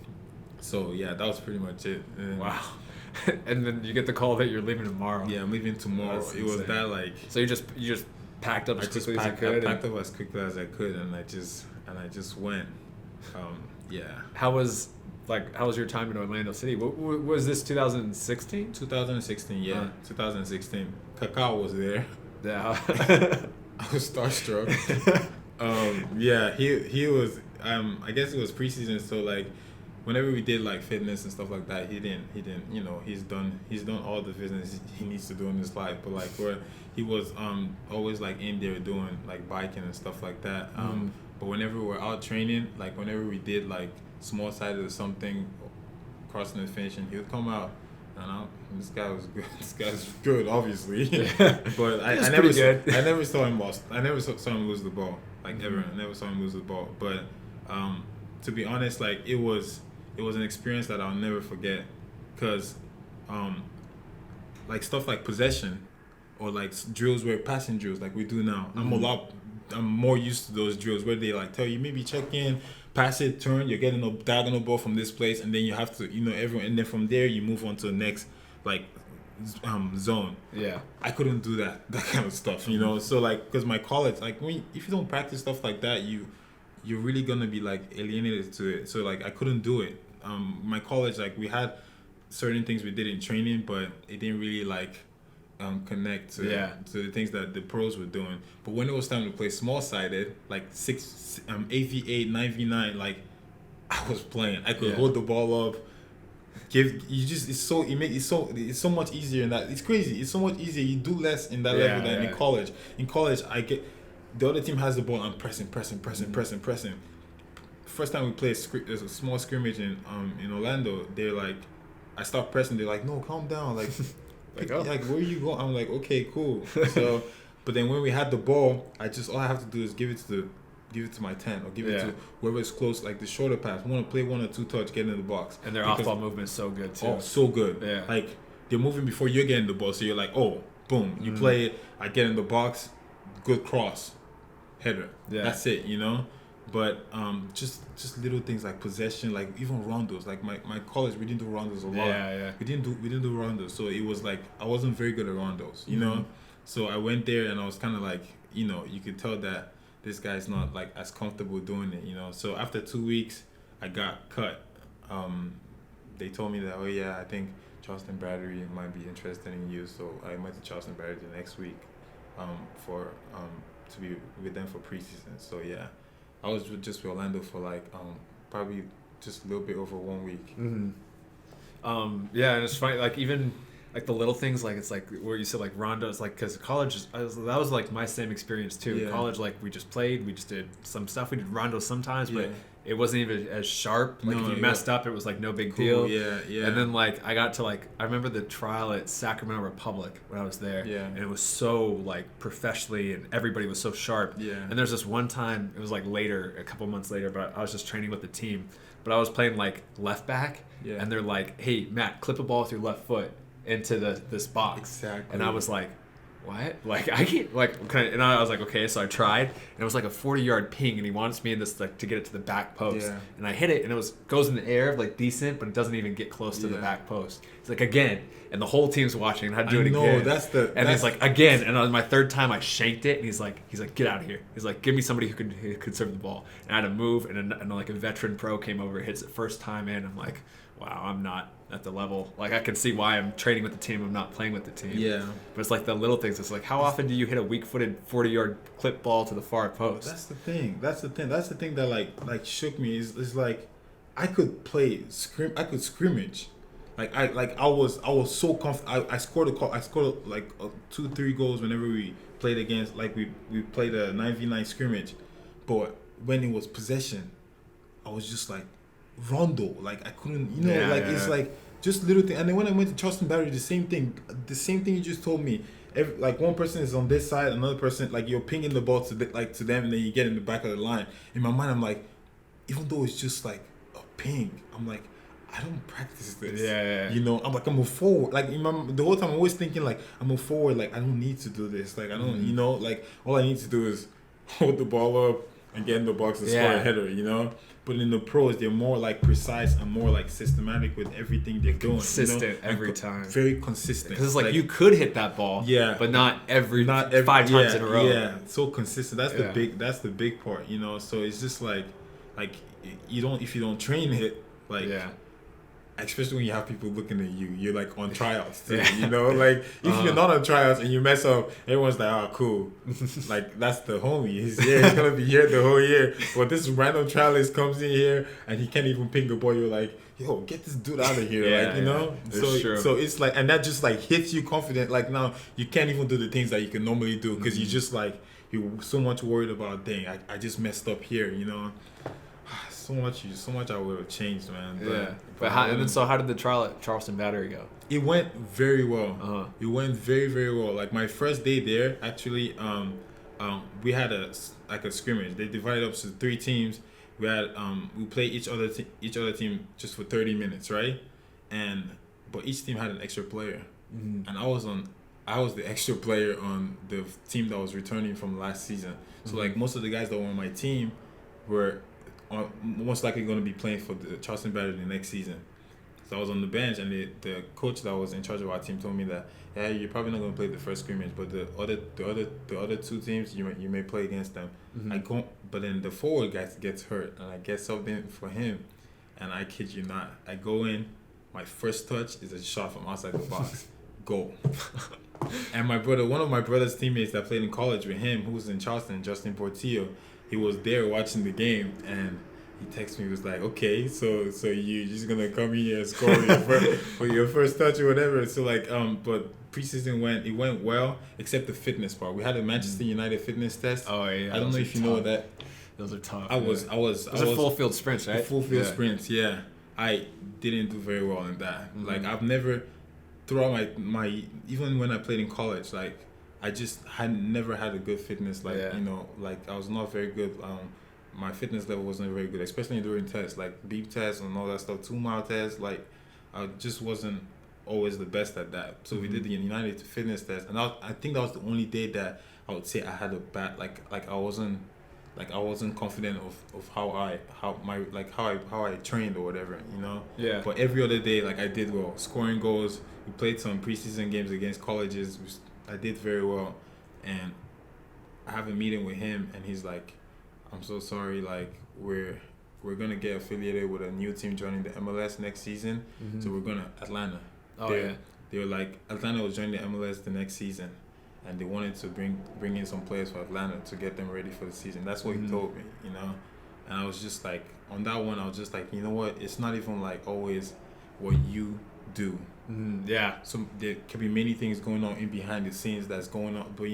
So yeah, that was pretty much it. And wow. And then you get the call that you're leaving tomorrow. Yeah, I'm leaving tomorrow. That's it was insane. that like. So you just packed up as quickly as you could. I packed up as quickly as I could, and I just went. Yeah. How was your time in Orlando City? Was this 2016? 2016, yeah. 2016. Kaká was there. Yeah. I was starstruck. Yeah, he was. I guess it was preseason, so like, whenever we did like fitness and stuff like that, he didn't. He's done all the fitness he needs to do in his life. But like, where he was always like in there doing like biking and stuff like that. But whenever we were out training, like whenever we did like small sided or something, crossing and finishing, he would come out. And this guy was good. This guy's good, obviously. But I never saw him lost. I never saw him lose the ball, like ever. I never saw him lose the ball. But to be honest, like it was an experience that I'll never forget, because like stuff like possession or like drills, where passing drills like we do now. I'm more used to those drills where they like tell you maybe check in, pass it, turn, you're getting a diagonal ball from this place, and then you have to, everyone, and then from there you move on to the next like zone. Yeah, I couldn't do that kind of stuff, So like, because my college, like if you don't practice stuff like that, you're really gonna be like alienated to it. So like I couldn't do it. My college, like we had certain things we did in training, but it didn't really like connect to the things that the pros were doing. But when it was time to play small-sided, like 8v8, 9v9, like I was playing. I could hold the ball up. It's so much easier in that. It's crazy. It's so much easier. You do less in that level than in college. In college, the other team has the ball. I'm pressing. first time we played there's a small scrimmage in Orlando. They're like, I start pressing. They're like, no, calm down. Like, like where are you going? I'm like, okay, cool. So, but then when we had the ball, all I have to do is give it to my 10 or give it to whoever's close, like the shorter pass. We want to play 1 or 2 touch, get into the box. And their off-ball movement is so good too. Oh, so good. Yeah. Like they're moving before you're getting the ball, so you're like, oh, boom, you play it. I get in the box, good cross, header. Yeah. That's it, you know. But just little things like possession, like even rondos. Like my college, we didn't do rondos a lot. Yeah. We didn't do rondos, so it was like I wasn't very good at rondos, you know. So I went there and I was kind of like, you know, you could tell that this guy's not like as comfortable doing it, you know. So after 2 weeks, I got cut. They told me that, oh yeah, I think Charleston Battery might be interested in you. So I went to Charleston Battery the next week, to be with them for preseason. So yeah, I was just with Orlando for like probably just a little bit over 1 week. Yeah, and it's funny, like even like the little things, like it's like where you said like rondos, like because college that was like my same experience too. Yeah. College, like we just played, we just did some stuff, we did rondos sometimes, but it wasn't even as sharp. Like if you messed up, it was like no big deal. Yeah. And then like I got to like, I remember the trial at Sacramento Republic when I was there. Yeah. And it was so like professionally, and everybody was so sharp. Yeah. And there's this one time, it was like later, a couple months later, but I was just training with the team, but I was playing like left back. Yeah. And they're like, hey Matt, clip a ball with your left foot into this box. Exactly. And I was like, what? Like I can't, like, and I was like, okay. So I tried, and it was like a 40-yard ping, and he wants me in this like to get it to the back post. Yeah. And I hit it, and it goes in the air like decent, but it doesn't even get close to the back post. It's like again, and the whole team's watching, and I do it again. And he's like again, and on my third time I shanked it, and he's like get out of here. He's like, give me somebody who could serve the ball. And I had to move, and like a veteran pro came over, hits it first time in. I'm like, wow, I'm not at the level. Like I can see why I'm training with the team, I'm not playing with the team. Yeah. But it's like the little things. It's like, how often do you hit a weak-footed 40-yard clip ball to the far post? That's the thing that like shook me is like I could scrimmage. Like I was so comfortable. I scored like 2-3 goals whenever we played against, like we played a 9v9 scrimmage. But when it was possession, I was just like rondo, like I couldn't, you know, it's like just little thing. And then when I went to Charleston Battery, the same thing you just told me. Like one person is on this side, another person, like you're pinging the ball to them, and then you get in the back of the line. In my mind, I'm like, even though it's just like a ping, I'm like, I don't practice this. Yeah. You know, I'm like, I'm a forward. Like the whole time, I'm always thinking like, I'm a forward. Like I don't need to do this. Like I don't, you know, like all I need to do is hold the ball up and get in the box and score a header. You know. But in the pros, they're more like precise and more like systematic with everything they're doing. Consistent, you know? Every time. Very consistent. Because it's like you could hit that ball, but not every 5 times in a row. Yeah, so consistent. That's the big part, you know. So it's just like if you don't train it, like especially when you have people looking at you, you're like on tryouts too, you know. Like if you're not on tryouts and you mess up, everyone's like, oh cool, like that's the homie. He's gonna be here the whole year. But this random trialist comes in here and he can't even ping the ball. You're like, yo, get this dude out of here, like you know. So it's like, and that just like hits you confident. Like now you can't even do the things that you can normally do because you just like you're so much worried about. Dang, I just messed up here, you know. So much I would have changed, man. But how did the trial at Charleston Battery go? It went very well. It went very, very well. Like my first day there, actually, we had a scrimmage. They divided up to 3 teams. We had we played each other team just for 30 minutes, right? But each team had an extra player, and I was the extra player on the team that was returning from last season. So like most of the guys that were on my team were most likely going to be playing for the Charleston Battery the next season. So I was on the bench, and the coach that was in charge of our team told me that, yeah, you're probably not going to play the first scrimmage, but the other 2 teams you may play against them. But then the forward guy gets hurt, and I get subbed in for him, and I kid you not, I go in, my first touch is a shot from outside the box, goal. And one of my brother's teammates that played in college with him, who was in Charleston, Justin Portillo, he was there watching the game, and he texted me. He was like, "Okay, so you just gonna come here and score for your first touch or whatever." So like, but preseason went well, except the fitness part. We had a Manchester United fitness test. Oh yeah, I don't know if you know that. Those are tough. I was Those are full field sprints, right? Full field sprints, yeah. I didn't do very well in that. Mm-hmm. Like I've never, throughout my even when I played in college, like I just had never had a good fitness. Like like I was not very good. My fitness level wasn't very good, especially during tests, like beep tests and all that stuff, 2 mile tests. Like I just wasn't always the best at that. So we did the United Fitness test, and I think that was the only day that I would say I had a bad like I wasn't confident of how I trained or whatever, Yeah. But every other day, like I did well, scoring goals. We played some preseason games against colleges. I did very well, and I have a meeting with him, and he's like, "I'm so sorry. Like we're gonna get affiliated with a new team joining the MLS next season. So we're gonna Atlanta." They were like, Atlanta was joining the MLS the next season, and they wanted to bring in some players for Atlanta to get them ready for the season. That's what he told me, And I was just like, on that one, I was just like, you know what? It's not even like always what you do. Yeah. So there can be many things going on in behind the scenes that's going on, but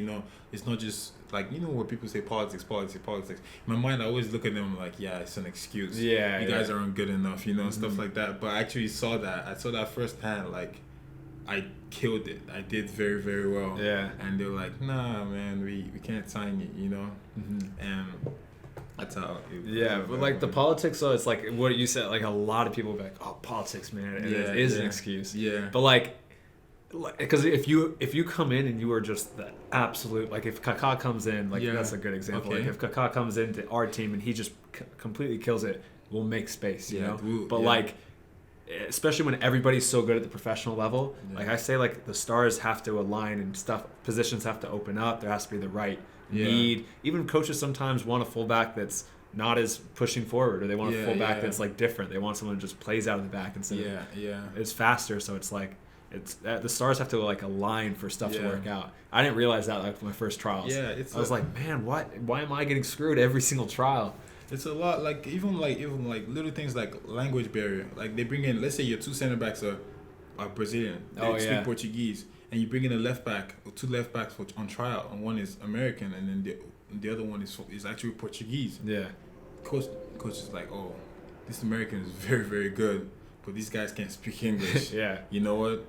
it's not just like where people say politics. In my mind, I always look at them like, yeah, it's an excuse. Yeah. You guys aren't good enough, stuff like that. But I actually saw that. I saw that firsthand. Like, I killed it. I did very, very well. Yeah. And they were like, nah, man, we can't sign you, And that's how but like the politics, so it's like what you said, like a lot of people be like, oh, politics, man, and it is an excuse. Yeah. But like because if you come in and you are just the absolute, like if Kaká comes in, like that's a good example. Okay. Like if Kaká comes into our team and he just completely kills it, we'll make space, you know. But like, especially when everybody's so good at the professional level, like I say, like the stars have to align and stuff, positions have to open up. There has to be the right need. Even coaches sometimes want a fullback that's not as pushing forward, or they want a fullback that's like different. They want someone who just plays out of the back instead of it's faster. So it's like the stars have to like align for stuff to work out. I didn't realize that like my first trials. I was like, man, why am I getting screwed every single trial? It's a lot, like even little things like language barrier. Like they bring in, let's say your 2 center backs are Brazilian, they speak Portuguese, and you bring in a left back or 2 left backs on tryout, and one is American, and then the other one is actually Portuguese. Yeah. Coach is like, oh, this American is very, very good, but these guys can't speak English. You know what?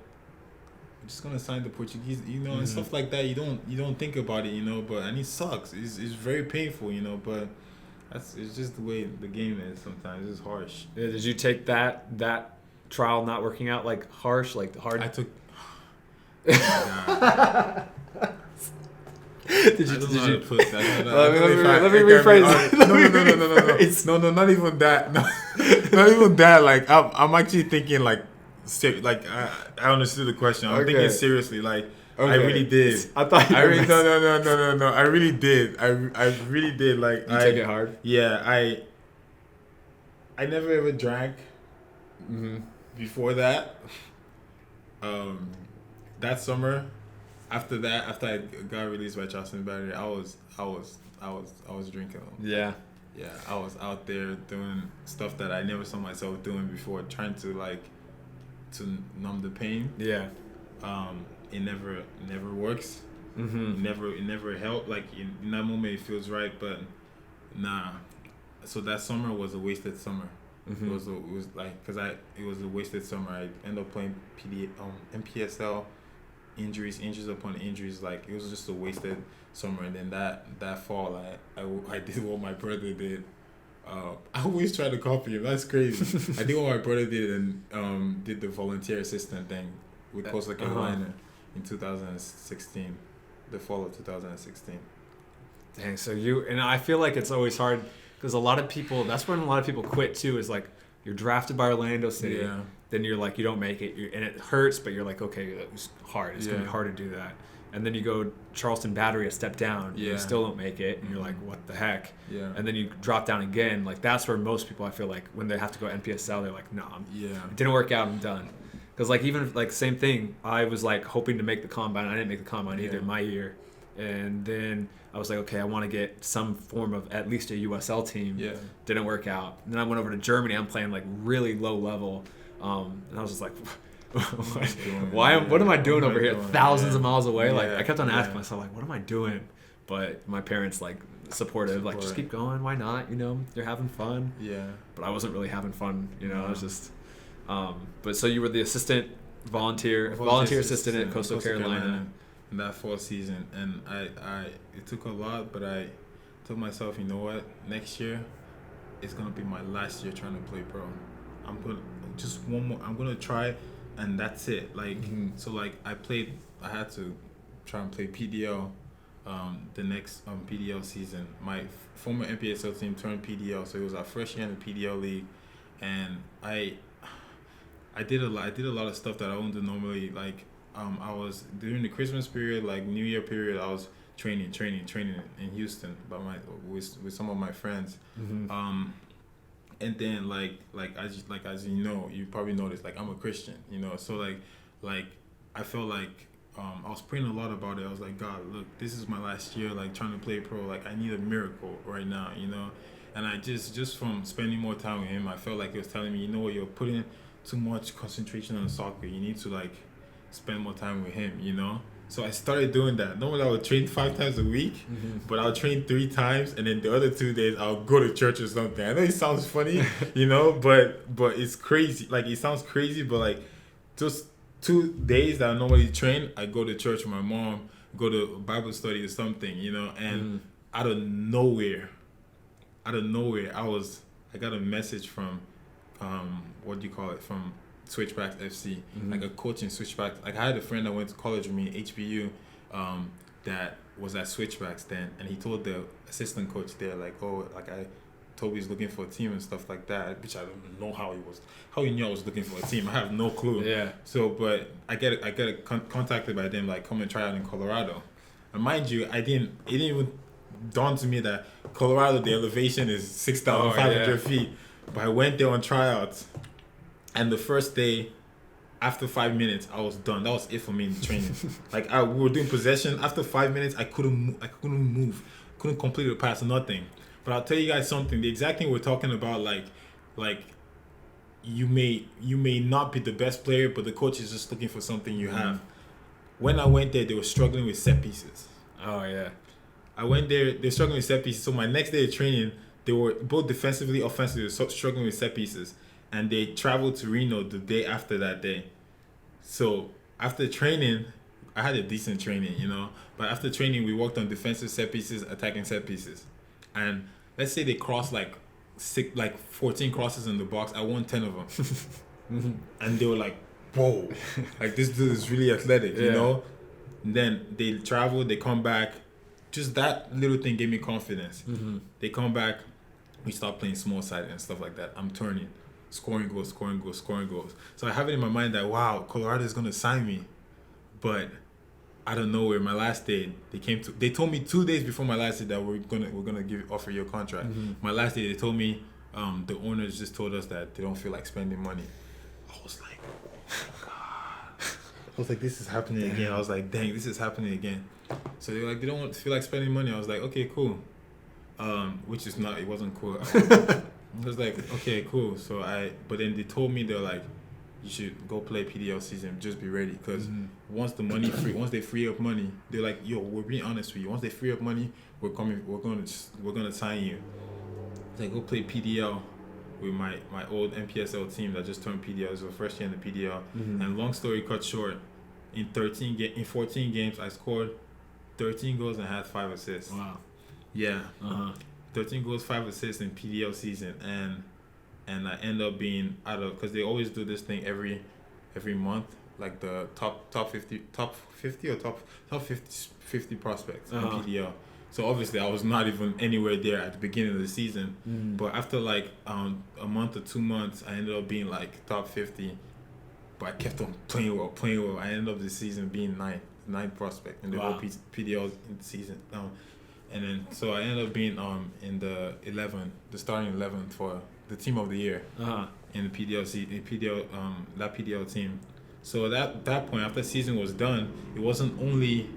I'm just gonna sign the Portuguese, and stuff like that. You don't think about it, but and it sucks. It's very painful, but. It's just the way the game is sometimes. It's harsh. Did you take that trial not working out like harsh, like hard? I took. Did you put that? Let me rephrase it. No, not even that. No, not even that. Like I'm actually thinking like I understood the question. I'm thinking seriously. Like I really did. I thought I really no. I really did. I really did. Like you took it hard. Yeah, I never ever drank. Before that, that summer, after I got released by Charleston Battery, I was drinking. Yeah. Yeah, I was out there doing stuff that I never saw myself doing before, trying to numb the pain. Yeah. It never works. It never helped. Like in that moment, it feels right, but nah. So that summer was a wasted summer. It was a wasted summer. I ended up playing MPSL, injuries upon injuries. Like it was just a wasted summer. And then that fall, I did what my brother did. I always try to copy him. That's crazy. I did what my brother did and did the volunteer assistant thing with Coastal Carolina in 2016, the fall of 2016. Dang, so and I feel like it's always hard because that's when a lot of people quit too, is like you're drafted by Orlando City, then you're like, you don't make it, and it hurts, but you're like, okay, that was hard. It's going to be hard to do that. And then you go Charleston Battery a step down, you still don't make it, and you're like, what the heck? Yeah. And then you drop down again. Like that's where most people, I feel like, when they have to go NPSL, they're like, no, it didn't work out, I'm done. Because like even like same thing, I was like hoping to make the combine. I didn't make the combine either my year, and then I was like, okay, I want to get some form of at least a USL team. Yeah. Didn't work out. And then I went over to Germany. I'm playing like really low level, and I was just like, what am I doing over here, thousands of miles away? Like I kept on asking myself like, what am I doing? But my parents like supportive. Like, just keep going. Why not? You know, you're having fun. Yeah. But I wasn't really having fun. You know, I was just. But so you were the volunteer assistant at Coastal Carolina in that fall season, and I it took a lot, but I told myself, you know what, next year it's gonna be my last year trying to play pro. I'm gonna try, and that's it. Like so, like I had to try and play PDL. The next PDL season, my former NPSL team turned PDL, so it was our first year in the PDL league, and I did a lot of stuff that I wouldn't do normally. Like I was during the Christmas period, like New Year period, I was training in Houston with some of my friends. And then as you know, you probably noticed, like I'm a Christian, you know, so like I felt like I was praying a lot about it. I was like, God, look, this is my last year, like trying to play pro. Like I need a miracle right now, you know. And I just from spending more time with him, I felt like he was telling me, you know what, you're putting too much concentration on soccer. You need to like spend more time with him, you know. So I started doing that. Normally I would train 5 times a week, but I'll train 3 times, and then the other 2 days I'll go to church or something. I know it sounds funny, you know, but it's crazy. Like it sounds crazy, but like just 2 days that I normally train, I go to church with my mom, go to Bible study or something, you know. And out of nowhere, I got a message from from Switchbacks FC, like a coach in Switchbacks. Like I had a friend that went to college with me, HBU, that was at Switchbacks then, and he told the assistant coach there, like, oh, like Toby's looking for a team and stuff like that, which I don't know how he knew I was looking for a team. I have no clue. Yeah. So, but I get contacted by them, like, come and try out in Colorado. And mind you, it didn't even dawn to me that Colorado, the elevation is 6,500 feet. But I went there on tryouts, and the first day, after 5 minutes, I was done. That was it for me in training. Like we were doing possession. After 5 minutes, I couldn't move, couldn't complete the pass, nothing. But I'll tell you guys something. The exact thing we're talking about, like you may not be the best player, but the coach is just looking for something you have. When I went there, they were struggling with set pieces. Oh yeah. I went there. They're struggling with set pieces. So my next day of training, they were both defensively, offensively, struggling with set pieces. And they traveled to Reno the day after that day. So after training, I had a decent training, you know. But after training, we worked on defensive set pieces, attacking set pieces. And let's say they crossed like 14 crosses in the box. I won 10 of them. And they were like, whoa, like this dude is really athletic, you know. And then they travel, they come back. Just that little thing gave me confidence. They come back, we start playing small side and stuff like that. I'm turning, scoring goals. So I have it in my mind that, wow, Colorado is gonna sign me. But out of nowhere, my last day, they told me 2 days before my last day that we're gonna offer you a contract. My last day, they told me the owners just told us that they don't feel like spending money. I was like, oh God. I was like, this is happening again. I was like, dang, this is happening again. So they're like, they don't feel like spending money. I was like, okay, cool. Which is not, it wasn't cool. I was like, okay, cool. But then they told me, they're like, you should go play PDL season, just be ready. Because once they free up money, they're like, yo, we're being honest with you. Once they free up money, we're gonna sign you. Like, go play PDL with my old NPSL team that just turned PDL. It was the first year in the PDL. And long story cut short, in 14 games, I scored 13 goals and had 5 assists. Wow. Yeah. 13 goals, 5 assists in PDL season, and I end up being because they always do this thing every month, like the top 50 or top 50 prospects in PDL. So obviously I was not even anywhere there at the beginning of the season, but after like a month or 2 months, I ended up being like top 50. But I kept on playing well. I ended up this season being ninth prospect in the whole PDL season. And then so I ended up being in the starting 11 for the team of the year in the that PDL team. So at that point, after the season was done, it wasn't only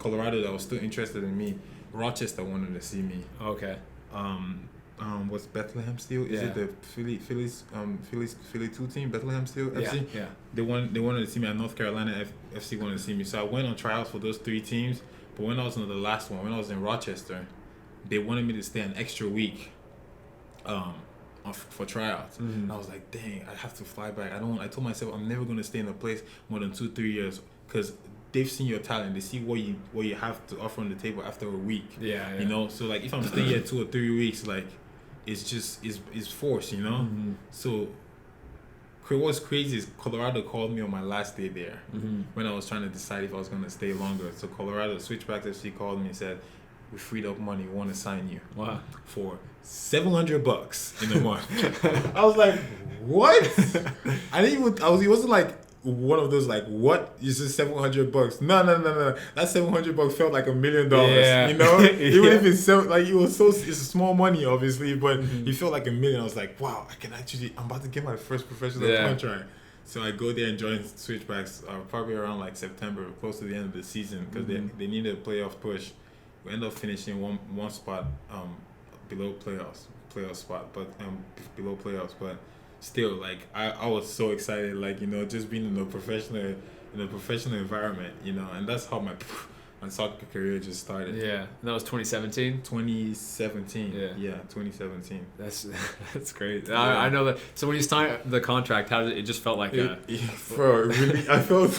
Colorado that was still interested in me. Rochester wanted to see me. Okay. What's Bethlehem Steel? Is it the Philly 2 team, Bethlehem Steel FC? Yeah. They wanted to see me, and North Carolina FC wanted to see me. So I went on trials for those 3 teams. But when I was in the last one, when I was in Rochester, they wanted me to stay an extra week, for tryouts. And I was like, dang, I have to fly back. I told myself I'm never gonna stay in a place more than 2-3 years, because they've seen your talent. They see what you have to offer on the table after a week. Yeah. You know, so like if I'm staying here 2 or 3 weeks, like it's just it's forced, you know. So what's crazy is Colorado called me on my last day there when I was trying to decide if I was gonna stay longer. So Colorado Switchbacks FC called me and said, we freed up money, we want to sign you. Wow. For $700 in a month. I was like, what? It wasn't like one of those like, what? It's just $700. No. That $700 felt like $1 million. Yeah. You know, even if it's it's small money, obviously, but it felt like $1 million. I was like, wow, I'm about to get my first professional contract. So I go there and join Switchbacks probably around like September, close to the end of the season, because they needed a playoff push. We end up finishing one spot below playoff spot, but below playoffs. But still, like I was so excited, like, you know, just being in a professional environment, you know, and that's how my soccer career just started. Yeah, and that was 2017. 2017. Yeah, 2017. That's great. Yeah. I know that. So when you signed the contract, how did it just felt like really, I felt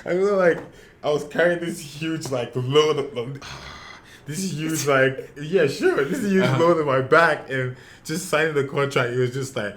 like I was carrying this huge like load of this huge like this huge load on my back, and just signing the contract, it was just like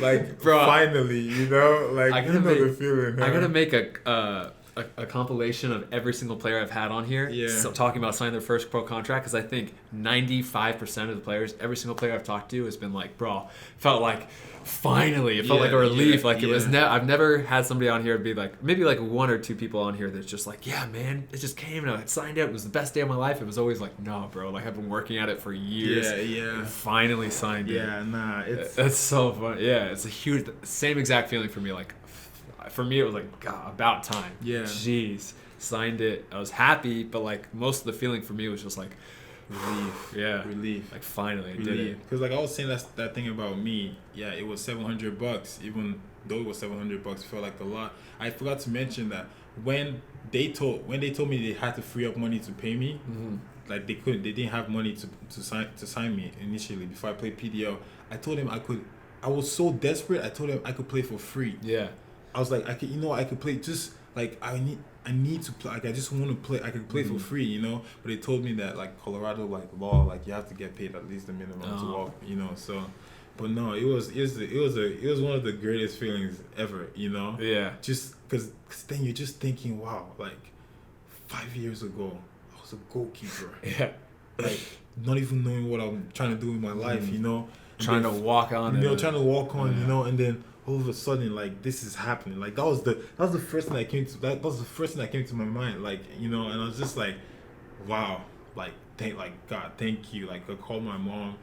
like, bro, finally, you know, like, you know the feeling. Huh? I gotta make a compilation of every single player I've had on here, talking about signing their first pro contract, because I think 95% of the players, every single player I've talked to has been like, bro, felt like finally, it felt like a relief. It was I've never had somebody on here be like, maybe like 1 or 2 people on here that's just like, yeah, man, it just came and I signed it. It was the best day of my life. It was always like, no, bro, like I've been working at it for years. And finally signed it. That's so fun. Yeah, it's a huge, same exact feeling for me. Like, for me, it was like, God, about time. Yeah. Jeez. Signed it. I was happy, but like most of the feeling for me was just like relief. Yeah. Relief. Like finally I did it. Because like I was saying, that thing about me, it was $700. Even though it was $700, it felt like a lot. I forgot to mention that when they told me they had to free up money to pay me, like they didn't have money to sign me initially before I played PDL. I told them I was so desperate. I told them I could play for free. Yeah. I was like, I could play, just like I need to play, like I just want to play. I could play for free, you know. But they told me that like Colorado like law, like you have to get paid at least the minimum to walk, you know. So, but no, it was one of the greatest feelings ever, you know. Yeah. Just because then you're just thinking, wow, like 5 years ago I was a goalkeeper. Yeah. Like not even knowing what I'm trying to do in my life, you know. Trying to walk on, you know, and then all of a sudden, like, this is happening. Like that was the first thing that came to my mind. Like, you know, and I was just like, wow, like God, thank you. Like I called my mom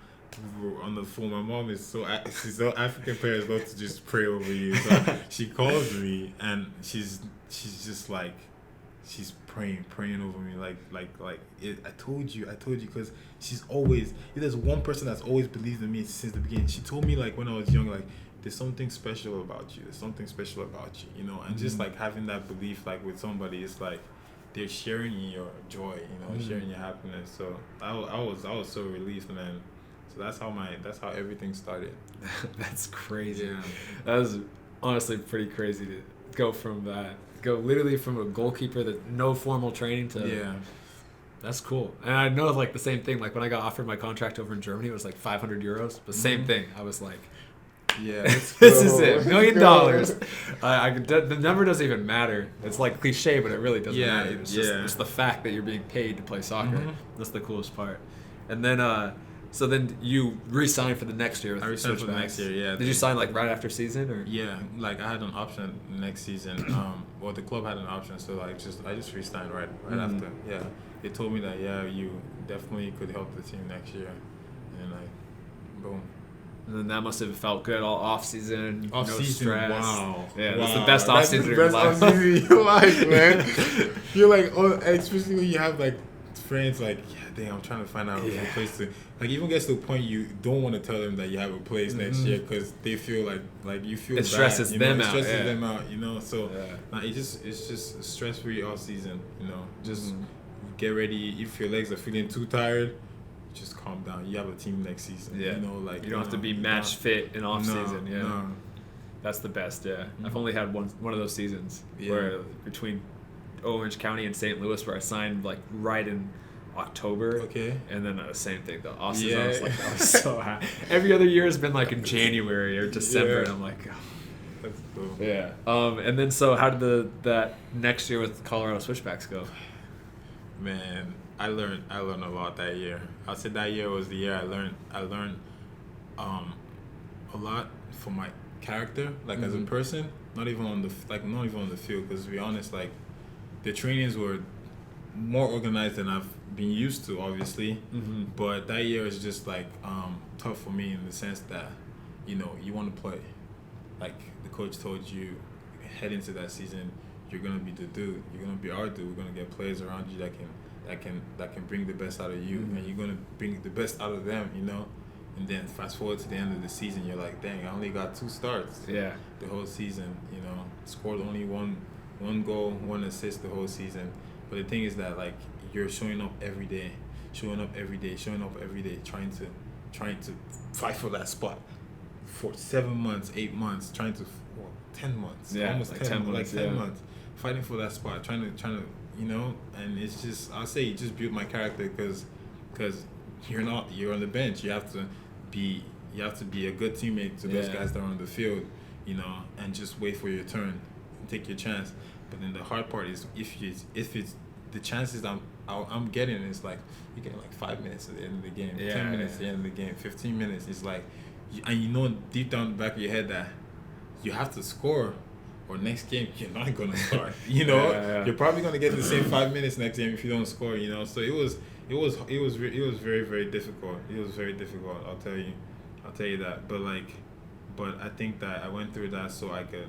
on the phone. My mom is she's so African, parents love to just pray over you. So she calls me and she's just like, she's praying over me, like I told you, because she's always, there's one person that's always believed in me since the beginning. She told me, like, when I was young, like, there's something special about you, you know, and just like having that belief, like with somebody, it's like they're sharing in your joy, you know, sharing your happiness. So I was so relieved, man. So that's how everything started. That's crazy. Yeah. That was honestly pretty crazy to go literally from a goalkeeper that no formal training to That's cool. And I know like the same thing, like when I got offered my contract over in Germany, it was like 500 euros, but same thing. I was like, this is it, $1 million. The number doesn't even matter. It's like cliche, but it really doesn't matter. It's just the fact that you're being paid to play soccer. That's the coolest part. And then so then you re-signed for the next year. I re-signed for the next year, yeah. Did you sign like right after season, or? Yeah, like I had an option next season. Well, the club had an option, so like I just re-signed right after. Yeah, they told me that you definitely could help the team next year, and like, boom. And then that must have felt good all off season. No stress. Wow. Yeah, that's the best off season of your life. That's the best off season of your life, man. You're like, especially when you have like friends, like, I'm trying to find out a place to, like, even gets to the point you don't want to tell them that you have a place next year, because they feel like you feel it bad, stresses them out. It stresses them out, you know. So it's just a stress-free off season, you know. Just get ready. If your legs are feeling too tired, just calm down. You have a team next season. Yeah. You know, like you don't have to be match fit in off season. Yeah. No. That's the best. Yeah. I've only had one of those seasons where between Orange County and St. Louis, where I signed like right in October. Okay. And then the same thing. The off season, I was so happy. Every other year has been like in January or December, and I'm like, oh. That's cool. Yeah. And then so how did that next year with Colorado Switchbacks go? Man, I learned a lot that year. I'll say that year was the year I learned a lot for my character, like as a person. Not even on the field, because to be honest, like the trainings were more organized than I've been used to, obviously. But that year was just like tough for me in the sense that, you know, you want to play. Like the coach told you, head into that season, you're gonna be the dude. You're gonna be our dude. We're gonna get players around you that can bring the best out of you, and you're gonna bring the best out of them. You know. And then fast forward to the end of the season, you're like, dang, I only got 2 starts. Yeah. The whole season, you know, scored only one goal, 1 assist the whole season. But the thing is that, like, you're showing up every day, trying to fight for that spot for 7 months, 8 months, 10 months, almost like 10 months, months, fighting for that spot, trying to, you know, and it's just, I'll say, it just built my character because you're on the bench. You have to be a good teammate to those guys that are on the field, you know, and just wait for your turn and take your chance. But then the hard part is if it's the chances I'm getting is like you're getting like 5 minutes at the end of the game, 10 minutes at the end of the game, 15 minutes. It's like, and you know deep down the back of your head that you have to score, or next game you're not gonna start. You know, you're probably gonna get the same 5 minutes next game if you don't score. You know, so it was very, very difficult. It was very difficult. I'll tell you that. But I think that I went through that so I could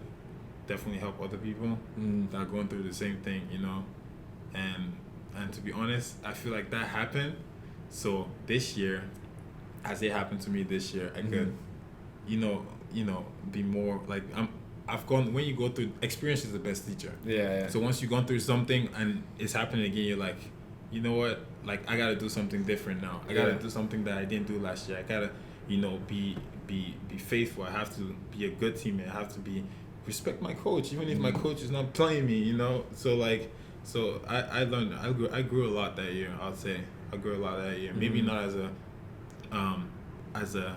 definitely help other people that are going through the same thing. You know, and to be honest, I feel like that happened. So this year, as it happened to me this year, I could, you know, be more like when you go through, experience is the best teacher. Yeah. So once you've gone through something and it's happening again, you're like, you know what? Like, I gotta do something different now. I gotta do something that I didn't do last year. I gotta, you know, be faithful. I have to be a good teammate. I have to respect my coach, even if my coach is not playing me. You know, so I learned. I grew a lot that year. I'll say I grew a lot that year. Maybe not as a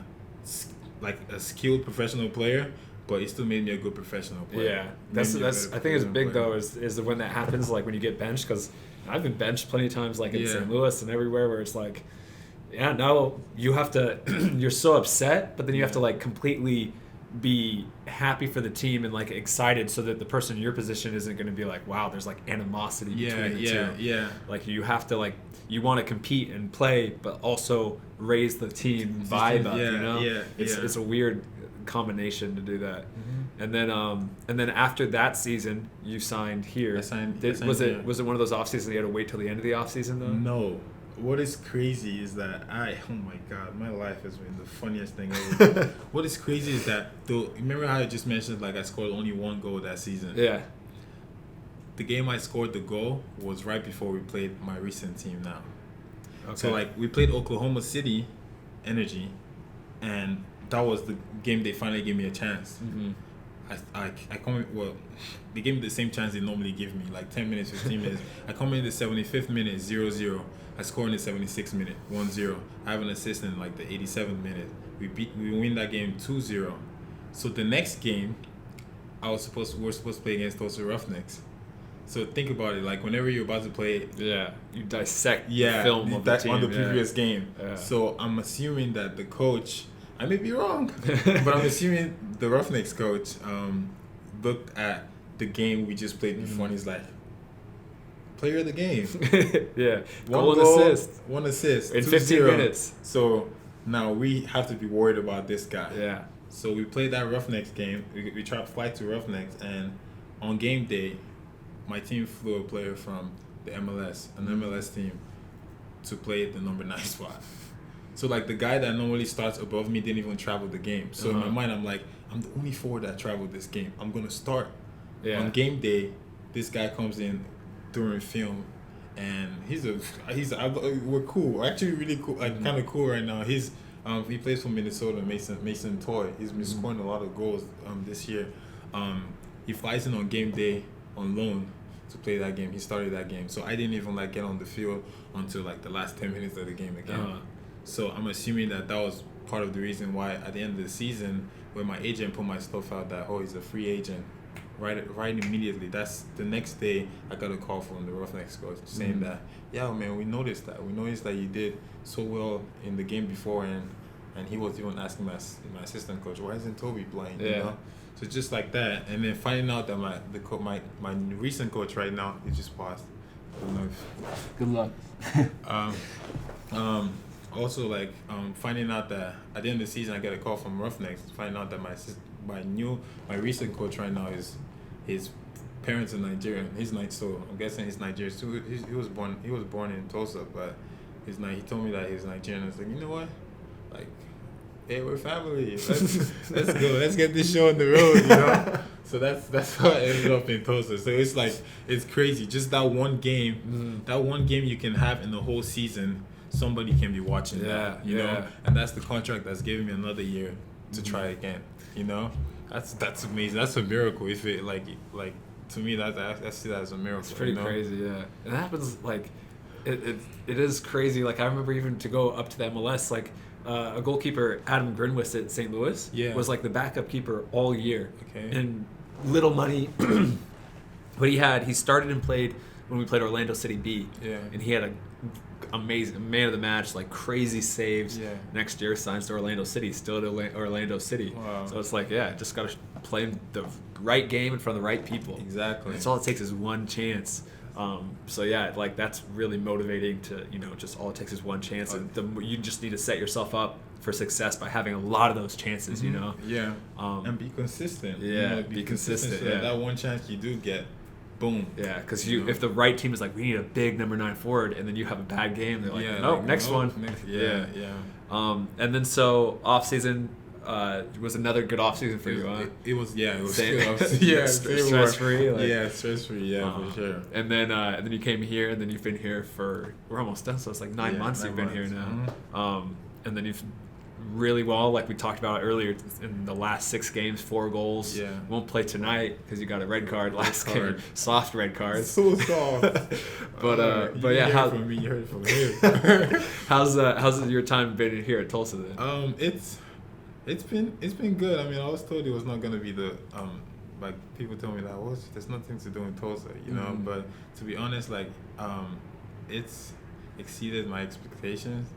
skilled professional player, but it still made me a good professional player. Yeah, that's I think it's big though is when that happens, like when you get benched, because I've been benched plenty of times, like in St. Louis and everywhere, where it's like, now you have to, you're so upset, but then you have to like completely be happy for the team and like excited, so that the person in your position isn't going to be like, wow, there's like animosity between the two. Yeah. Like you have to like, you want to compete and play, but also raise the team vibe up. You know, it's a weird combination to do that. And then after that season, you signed here. Was it one of those off seasons you had to wait till the end of the off season though? No. What is crazy is that oh my God, my life has been the funniest thing ever. What is crazy is that, though, remember how I just mentioned like I scored only 1 goal that season? Yeah. The game I scored the goal was right before we played my recent team now. Okay. So like we played Oklahoma City Energy, and that was the game they finally gave me a chance. They gave me the same chance they normally give me, like 10 minutes, 15 minutes. I come in the 75th minute, 0-0. I score in the 76th minute, 1-0. I have an assist in like the 87th minute. We win that game 2-0. So the next game, we're supposed to play against Tulsa Roughnecks. So think about it, like whenever you're about to play, you dissect the film of the team on the previous game. Yeah. So I'm assuming that the coach, I may be wrong, but I'm assuming the Roughnecks coach looked at the game we just played before and he's like, player of the game. One assist. 1 assist. In 2-0. 15 minutes. So now we have to be worried about this guy. Yeah. So we played that Roughnecks game. We tried to fly to Roughnecks, and on game day, my team flew a player from the MLS, an MLS team, to play the number 9 spot. So like the guy that normally starts above me didn't even travel the game. So in my mind, I'm like, I'm the only forward that traveled this game. I'm gonna start. On game day, this guy comes in during film, and we're cool. We're actually really cool, like kind of cool right now. He plays for Minnesota, Mason Toy. He's been scoring a lot of goals this year. He flies in on game day on loan to play that game. He started that game, so I didn't even like get on the field until like the last 10 minutes of the game again. So I'm assuming that was part of the reason why at the end of the season, when my agent put my stuff out that he's a free agent, right immediately. That's the next day I got a call from the Roughnecks coach saying that, yeah man, we noticed that you did so well in the game before, and he was even asking my assistant coach, why isn't Toby playing? Yeah. You know? So just like that, and then finding out that my recent coach right now, he just passed. I don't know if, Good luck. also like finding out that at the end of the season I get a call from Roughnecks, finding out that my recent coach right now his parents are Nigerian. So I'm guessing he's Nigerian. So he was born in Tulsa, but he told me that he's Nigerian. I was like, you know what, like, hey, we're family. Let's go. Let's get this show on the road. You know. So that's how I ended up in Tulsa. So it's like, it's crazy. Just that one game, you can have in the whole season. Somebody can be watching that, you know, and that's the contract that's giving me another year to try again. You know, that's amazing. That's a miracle. If it like to me, I see that as a miracle. It's pretty you know? crazy, yeah. And it happens like it is crazy. Like I remember even to go up to the MLS, like a goalkeeper, Adam Grinwis at St. Louis, was like the backup keeper all year. Okay. And little money, but he started and played when we played Orlando City B. Yeah. And he had a amazing man of the match, like crazy saves. Yeah. Next year signs to Orlando City, still at Orlando City. Wow. So it's like, just got to play the right game in front of the right people. Exactly. That's all it takes is one chance. So like that's really motivating to, just all it takes is one chance, and you just need to set yourself up for success by having a lot of those chances, Yeah. And be consistent. Yeah, be consistent. So that one chance you do get, boom. Yeah, because if the right team is like, we need a big number 9 forward, and then you have a bad game, they're like, next one. Yeah. And then so off season was another good off season for you, huh? It was same. Good off season. Yeah, stress free. Stress free. Yeah, for sure. And then you came here, and then you've been here we're almost done, so it's like 9 months you've been here now. Mm-hmm. And then you've really well, like we talked about earlier, in the last 6 games, 4 goals. Yeah. Won't play tonight because you got a red card last game. Soft red card. So soft. but you yeah, heard from me. You heard from him. how's your time been here at Tulsa then? It's been good. I mean, I was told it was not gonna be the like people tell me that there's nothing to do in Tulsa, you know. But to be honest, like it's exceeded my expectations.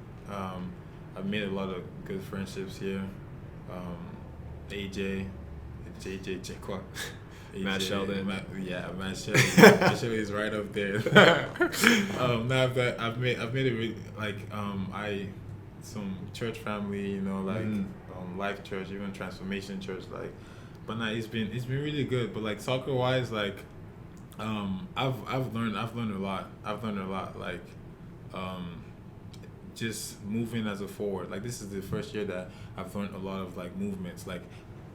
I've made a lot of good friendships here. AJ, Jekwa, Matt Sheldon. Matt Sheldon. Matt Sheldon is right up there. But I've made it really, like some church family, you know, like Life Church, even Transformation Church, like. But nah, it's been really good. But like soccer wise, like I've learned a lot. Like just moving as a forward. Like this is the first year that I've learned a lot of like movements, like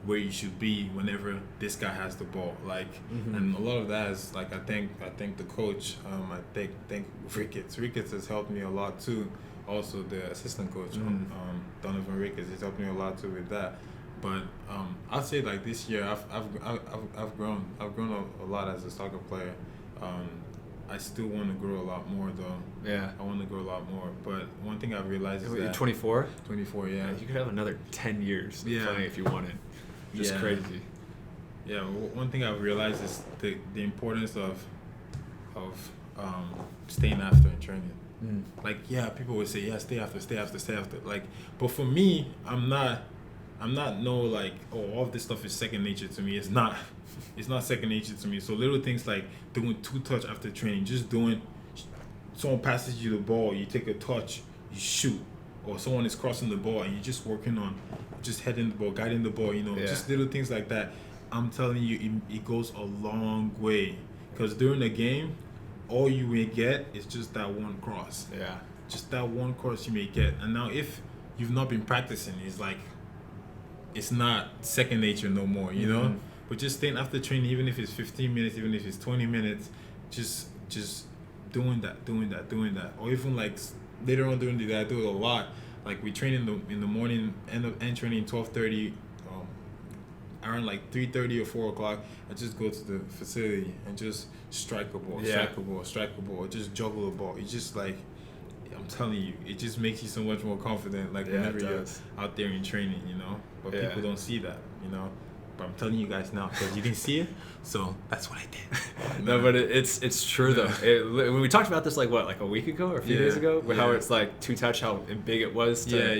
where you should be whenever this guy has the ball. Like and a lot of that is like I think the coach, I think Ricketts. Ricketts has helped me a lot too. Also the assistant coach, Donovan Ricketts, has helped me a lot too with that. But I'd say like this year I've grown a lot as a soccer player. I still want to grow a lot more though. Yeah. I want to grow a lot more. But one thing I've realized is you're that 24? 24, yeah. You could have another 10 years playing if you wanted. Just crazy. Yeah. One thing I've realized is the importance of staying after in training. Like people would say stay after. Like, but for me, I'm not like, all of this stuff is second nature to me. It's not second nature to me. So little things like doing 2 touch after training, just doing, someone passes you the ball, you take a touch, you shoot, or someone is crossing the ball and you're just working on just heading the ball, guiding the ball, just little things like that. I'm telling you, it goes a long way, because during the game, all you may get is just that one cross. Yeah. Just that one cross you may get. And now if you've not been practicing, it's like, it's not second nature no more, you know? But just staying after training, even if it's 15 minutes, even if it's 20 minutes, just doing that, or even like later on during the day, I do it a lot. Like we train in the morning, end training 12:30. Around like 3:30 or 4 o'clock, I just go to the facility and just strike a ball, or just juggle a ball. It's just like, I'm telling you, it just makes you so much more confident. Like whenever you're out there in training, But people don't see that, But I'm telling you guys now because you didn't see it, so that's what I did. No, but it's true though. When we talked about this like a week ago or a few days ago, how it's like two touch, how big it was. But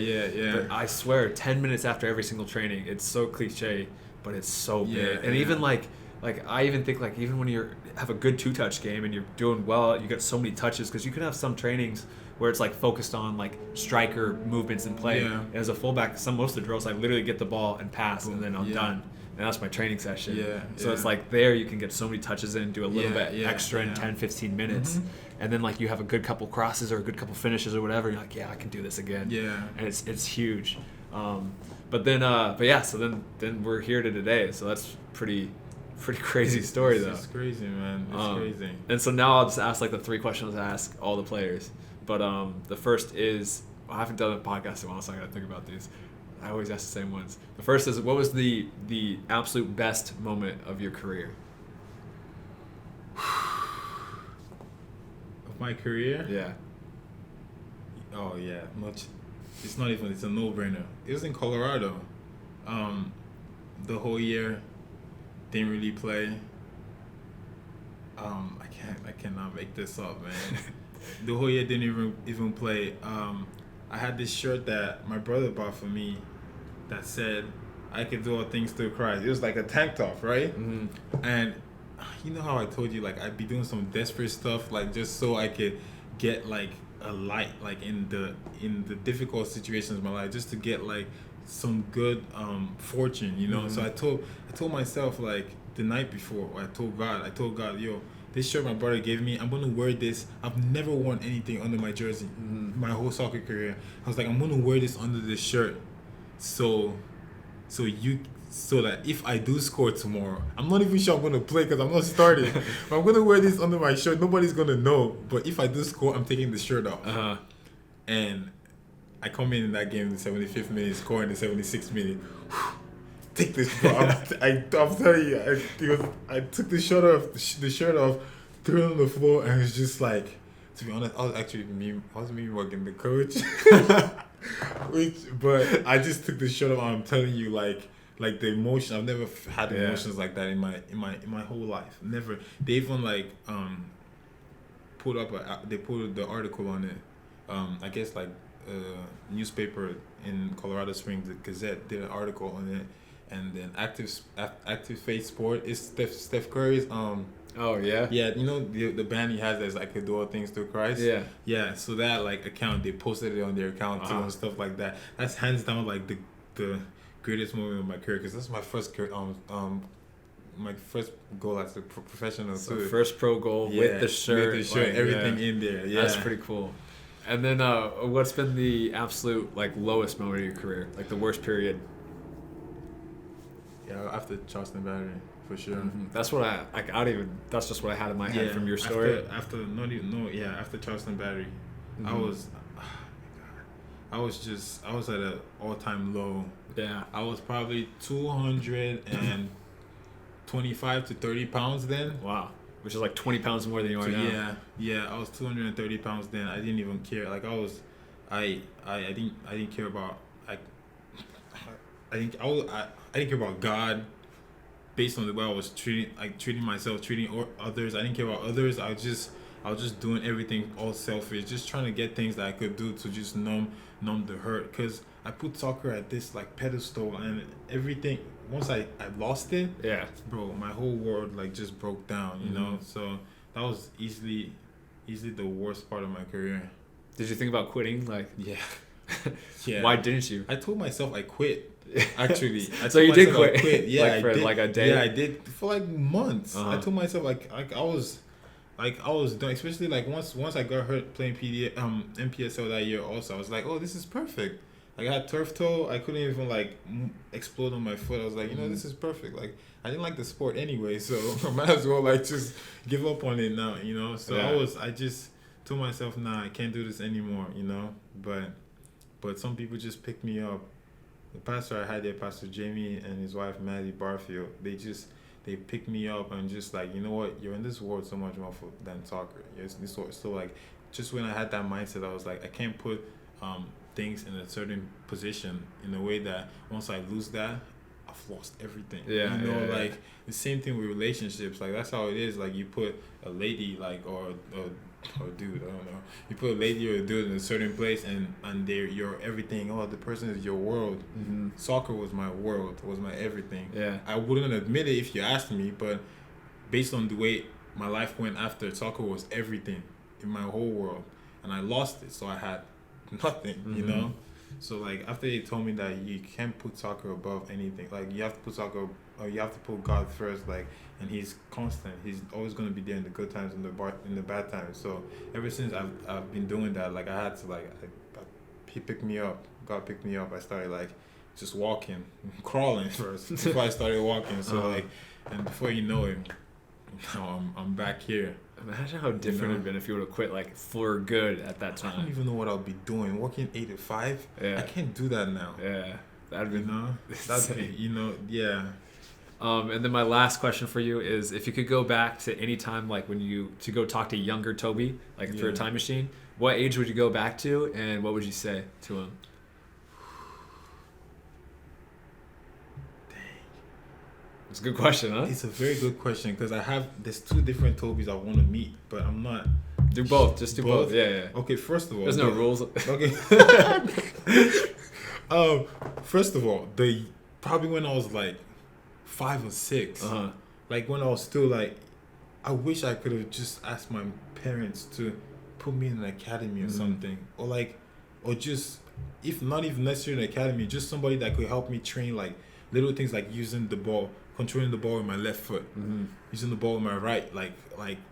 I swear, 10 minutes after every single training, it's so cliche, but it's so big. And even like I even think like even when you have a good two touch game and you're doing well, you get so many touches because you can have some trainings where it's like focused on like striker movements and play. Yeah. And as a fullback, most of the drills I literally get the ball and pass and then I'm done. And that's my training session. So it's like there you can get so many touches in, do a little bit extra in 10, 15 minutes. And then like you have a good couple crosses or a good couple finishes or whatever. You're like, I can do this again. And it's huge. So then we're here to today. So that's pretty crazy story though. It's crazy, man. It's crazy. And so now I'll just ask like the three questions I ask all the players. But the first is, I haven't done a podcast in a while, so I gotta think about these. I always ask the same ones. The first is, what was the absolute best moment of your career? Of my career? Yeah. Oh yeah, much. It's not even. It's a no-brainer. It was in Colorado. The whole year, didn't really play. I cannot make this up, man. The whole year didn't even play. I had this shirt that my brother bought for me that said, I could do all things through Christ. It was like a tank top, right? And you know how I told you, like, I'd be doing some desperate stuff, like, just so I could get, like, a light, like, in the difficult situations of my life, just to get, like, some good fortune, So I told myself, like, the night before, I told God, yo, this shirt my brother gave me, I'm going to wear this. I've never worn anything under my jersey my whole soccer career. I was like, I'm going to wear this under this shirt so that if I do score tomorrow, I'm not even sure I'm going to play because I'm not starting. But I'm going to wear this under my shirt. Nobody's going to know. But if I do score, I'm taking the shirt off. And I come in that game in the 75th minute, score in the 76th minute. Take this, bro. I'm telling you, I took the shirt off, threw it on the floor, and it's just like, to be honest, I was me working the coach, but I just took the shirt off. And I'm telling you, like the emotion. I've never had emotions like that in my whole life. Never. They even like put the article on it. I guess like a newspaper in Colorado Springs, the Gazette, did an article on it. And then Active Faith Sport is Steph Curry's oh yeah the band he has is I could do all things through Christ. So that like account, they posted it on their account too and stuff like that. That's hands down like the greatest moment of my career because that's my first my first goal as a professional too. First pro goal with the shirt, everything in there. That's pretty cool. And then what's been the absolute like lowest moment of your career, like the worst period? Yeah, after Charleston Battery, for sure. That's what that's just what I had in my head from your story. After Charleston Battery, I was at an all-time low. Yeah. I was probably 225 to 30 pounds then. Wow. Which is like 20 pounds more than you are now. Yeah, I was 230 pounds then. I didn't even care. Like I didn't care about I didn't care about God based on the way I was treating myself, treating others. I didn't care about others. I was just doing everything all selfish, just trying to get things that I could do to just numb the hurt. Cause I put soccer at this like pedestal and everything. Once I lost it, bro, my whole world like just broke down. You know, so that was easily the worst part of my career. Did you think about quitting? Like, yeah. Why didn't you? I told myself I quit. Actually, so you did quit? Yeah, like for I did. Like a day. Yeah, I did for like months. I told myself I was done. Especially like once I got hurt playing MPSL that year. Also, I was like, oh, this is perfect. Like I had turf toe. I couldn't even like explode on my foot. I was like, this is perfect. Like I didn't like the sport anyway, so I might as well like just give up on it now. So I just told myself, nah, I can't do this anymore. But some people just picked me up. The pastor I had there, Pastor Jamie and his wife Maddie Barfield, they picked me up and just like, you know what, you're in this world so much more than soccer. So like, just when I had that mindset, I was like, I can't put things in a certain position in a way that once I lose that, I've lost everything. Like the same thing with relationships. Like that's how it is. Like you put a lady like or dude, I don't know. You put a lady or a dude in a certain place and they're your everything. Oh, the person is your world. Soccer was my world, was my everything. Yeah. I wouldn't admit it if you asked me, but based on the way my life went after, soccer was everything in my whole world. And I lost it, so I had nothing, So like after they told me that you can't put soccer above anything, like you have to put soccer, or you have to put God first, like, and He's constant. He's always gonna be there in the good times and in the bad times. So ever since I've been doing that, like I had to He picked me up. God picked me up. I started like just walking, crawling first before I started walking. So like, and before you know it, now I'm back here. Imagine how different it'd been if you would have quit like for good at that time. I don't even know what I'll be doing. Working 8 to 5. Yeah. I can't do that now. Yeah, that'd be that'd be yeah. And then my last question for you is, if you could go back to any time, like to go talk to younger Toby, like through a time machine, what age would you go back to, and what would you say to him? It's a good question, huh? It's a very good question because there's 2 different Tobys I want to meet, but I'm not. Do both. Just do both. Yeah. Okay, first of all. There's no rules. Okay. First of all, probably when I was like 5 or 6, like when I was still like, I wish I could have just asked my parents to put me in an academy or something, or just, if not even necessarily an academy, just somebody that could help me train like little things like using the ball, controlling the ball with my left foot, using the ball with my right, like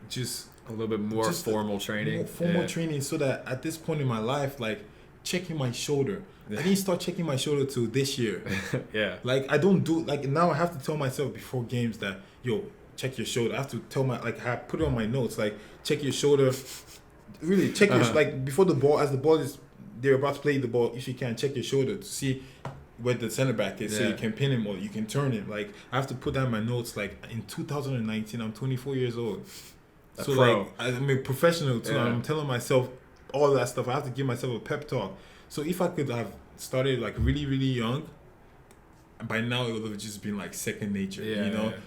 just a little bit more formal training. Formal training, so that at this point in my life, like checking my shoulder. I didn't start checking my shoulder till this year. Yeah. Like I don't do, like now I have to tell myself before games that, yo, check your shoulder. I have to tell I put it on my notes, like check your shoulder. Really check your, like before the ball, as the ball is, they're about to play the ball, if you can check your shoulder to see where the center back is, so you can pin him or you can turn him. Like I have to put that in my notes. Like in 2019, I'm 24 years old. So like I'm a professional too. I'm telling myself all that stuff. I have to give myself a pep talk. So if I could have started like really, really young, by now it would have just been like second nature,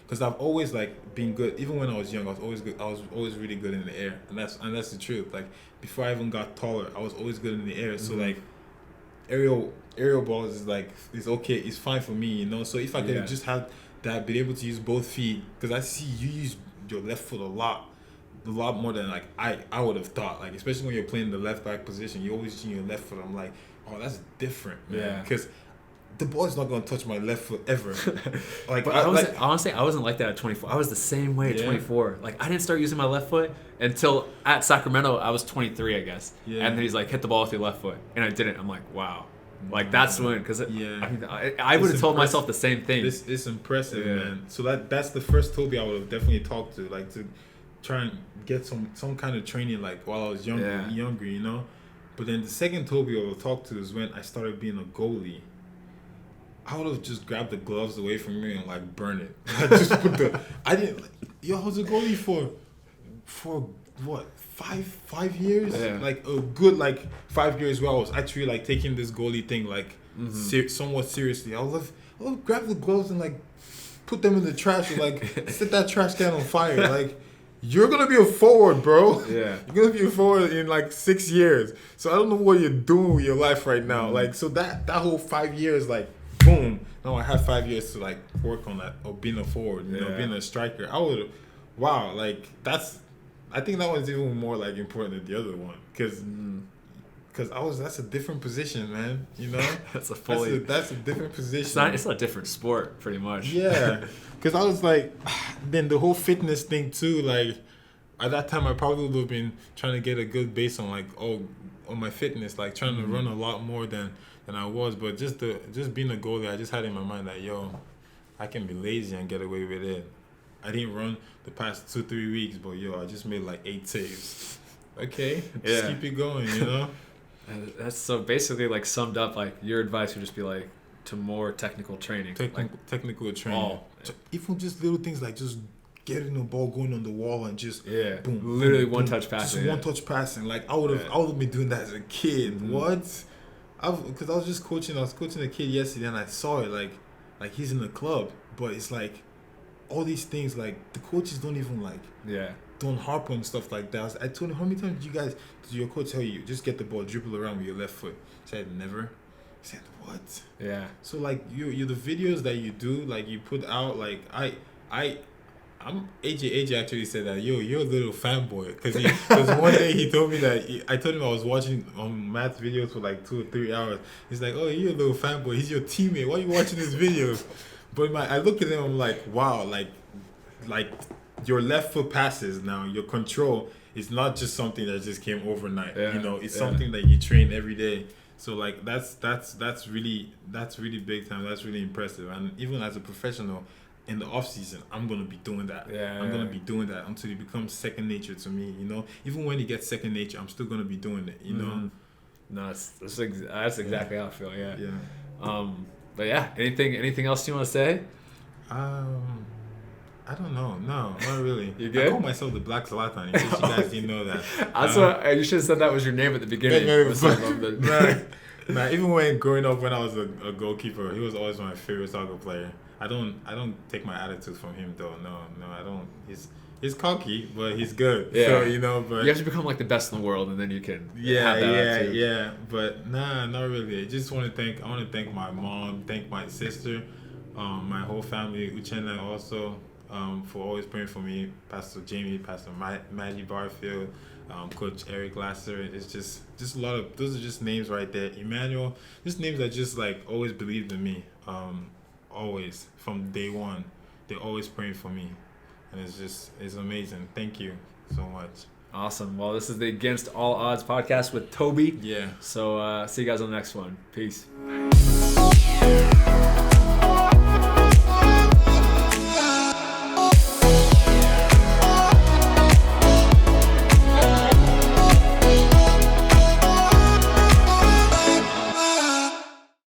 because I've always like been good. Even when I was young, I was always good. I was always really good in the air, and that's the truth. Like before I even got taller, I was always good in the air. So like aerial balls is okay. It's fine for me, So if I could have just had that, been able to use both feet, because I see you use your left foot a lot more than like I would have thought. Like especially when you're playing the left back position, you always use your left foot. I'm like, oh, that's different, man. Because the ball is not gonna touch my left foot ever. Like, but honestly, I wasn't like that at 24. I was the same way at 24. Like I didn't start using my left foot until at Sacramento. I was 23, I guess. Yeah. And then he's like, hit the ball with your left foot, and I didn't. I'm like, wow. Like that's when, because I mean, I would have told myself the same thing. It's impressive, man. So that's the first Toby I would have definitely talked to, like to try and get some kind of training, like while I was younger, But then the second Toby I would have talked to is when I started being a goalie. I would have just grabbed the gloves away from me and like burn it. I just put I was a goalie for what, 5 years? Yeah. Like a good 5 years where I was actually like taking this goalie thing like somewhat seriously. I would grab the gloves and like put them in the trash and like set that trash can on fire. Like, you're gonna be a forward, bro. Yeah. You're gonna be a forward in like 6 years. So I don't know what you're doing with your life right now. Like, so that whole 5 years, like, boom. Now I have 5 years to like work on that, or being a forward, being a striker. I think that one's even more like important than the other one, because that's a different position, man. That's a different position. It's a different sport, pretty much. Yeah, because I was like, then the whole fitness thing too. Like, at that time I probably would have been trying to get a good base on on my fitness, like trying to run a lot more than I was. But just being a goalie, I just had in my mind that I can be lazy and get away with it. I didn't run the past 2-3 weeks, but I just made like 8 saves. Okay, just keep it going, That's so basically like summed up. Like your advice would just be like to more technical training. Technical training. Even just little things like just getting the ball going on the wall and just boom, literally boom, one touch passing. Just one touch passing. Like I would have been doing that as a kid. Mm-hmm. What? Because I was just coaching. I was coaching a kid yesterday, and I saw it. Like he's in the club, but it's like all these things. Like the coaches don't even don't harp on stuff like that. I told him, how many times did your coach tell you just get the ball, dribble around with your left foot? He said never. He said what? Yeah. So like you the videos that you do, like you put out, like I'm AJ actually said that you're a little fanboy because one day he told me that I told him I was watching Matt's videos for like 2 or 3 hours. He's like, oh, you're a little fanboy. He's your teammate. Why are you watching his videos? But I look at him, I'm like, wow, like your left foot passes now, your control is not just something that just came overnight. It's something that you train every day. So like that's really big time. That's really impressive. And even as a professional, in the off season, I'm gonna be doing that. I'm gonna be doing that until it becomes second nature to me. Even when it gets second nature, I'm still gonna be doing it. No, that's exactly how I feel. But anything else you want to say? I don't know. No, not really. You good? I call myself the Black Zlatan. In case you guys didn't know that. That's what you should have said. That was your name at the beginning. Even when growing up, when I was a goalkeeper, he was always my favorite soccer player. I don't take my attitude from him though. No, I don't. He's cocky, but he's good. Yeah. So but you have to become like the best in the world, and then you can. Have that attitude. But not really. I want to thank my mom, thank my sister, my whole family, Uchenna also. For always praying for me, Pastor Jamie, Pastor Maggie Barfield, Coach Eric Lasser. It's just a lot of, those are just names right there. Emmanuel, just names that just like always believed in me. Always from day one, they're always praying for me, and it's amazing. Thank you so much. Awesome. Well, this is the Against All Odds podcast with Toby. Yeah. So see you guys on the next one. Peace.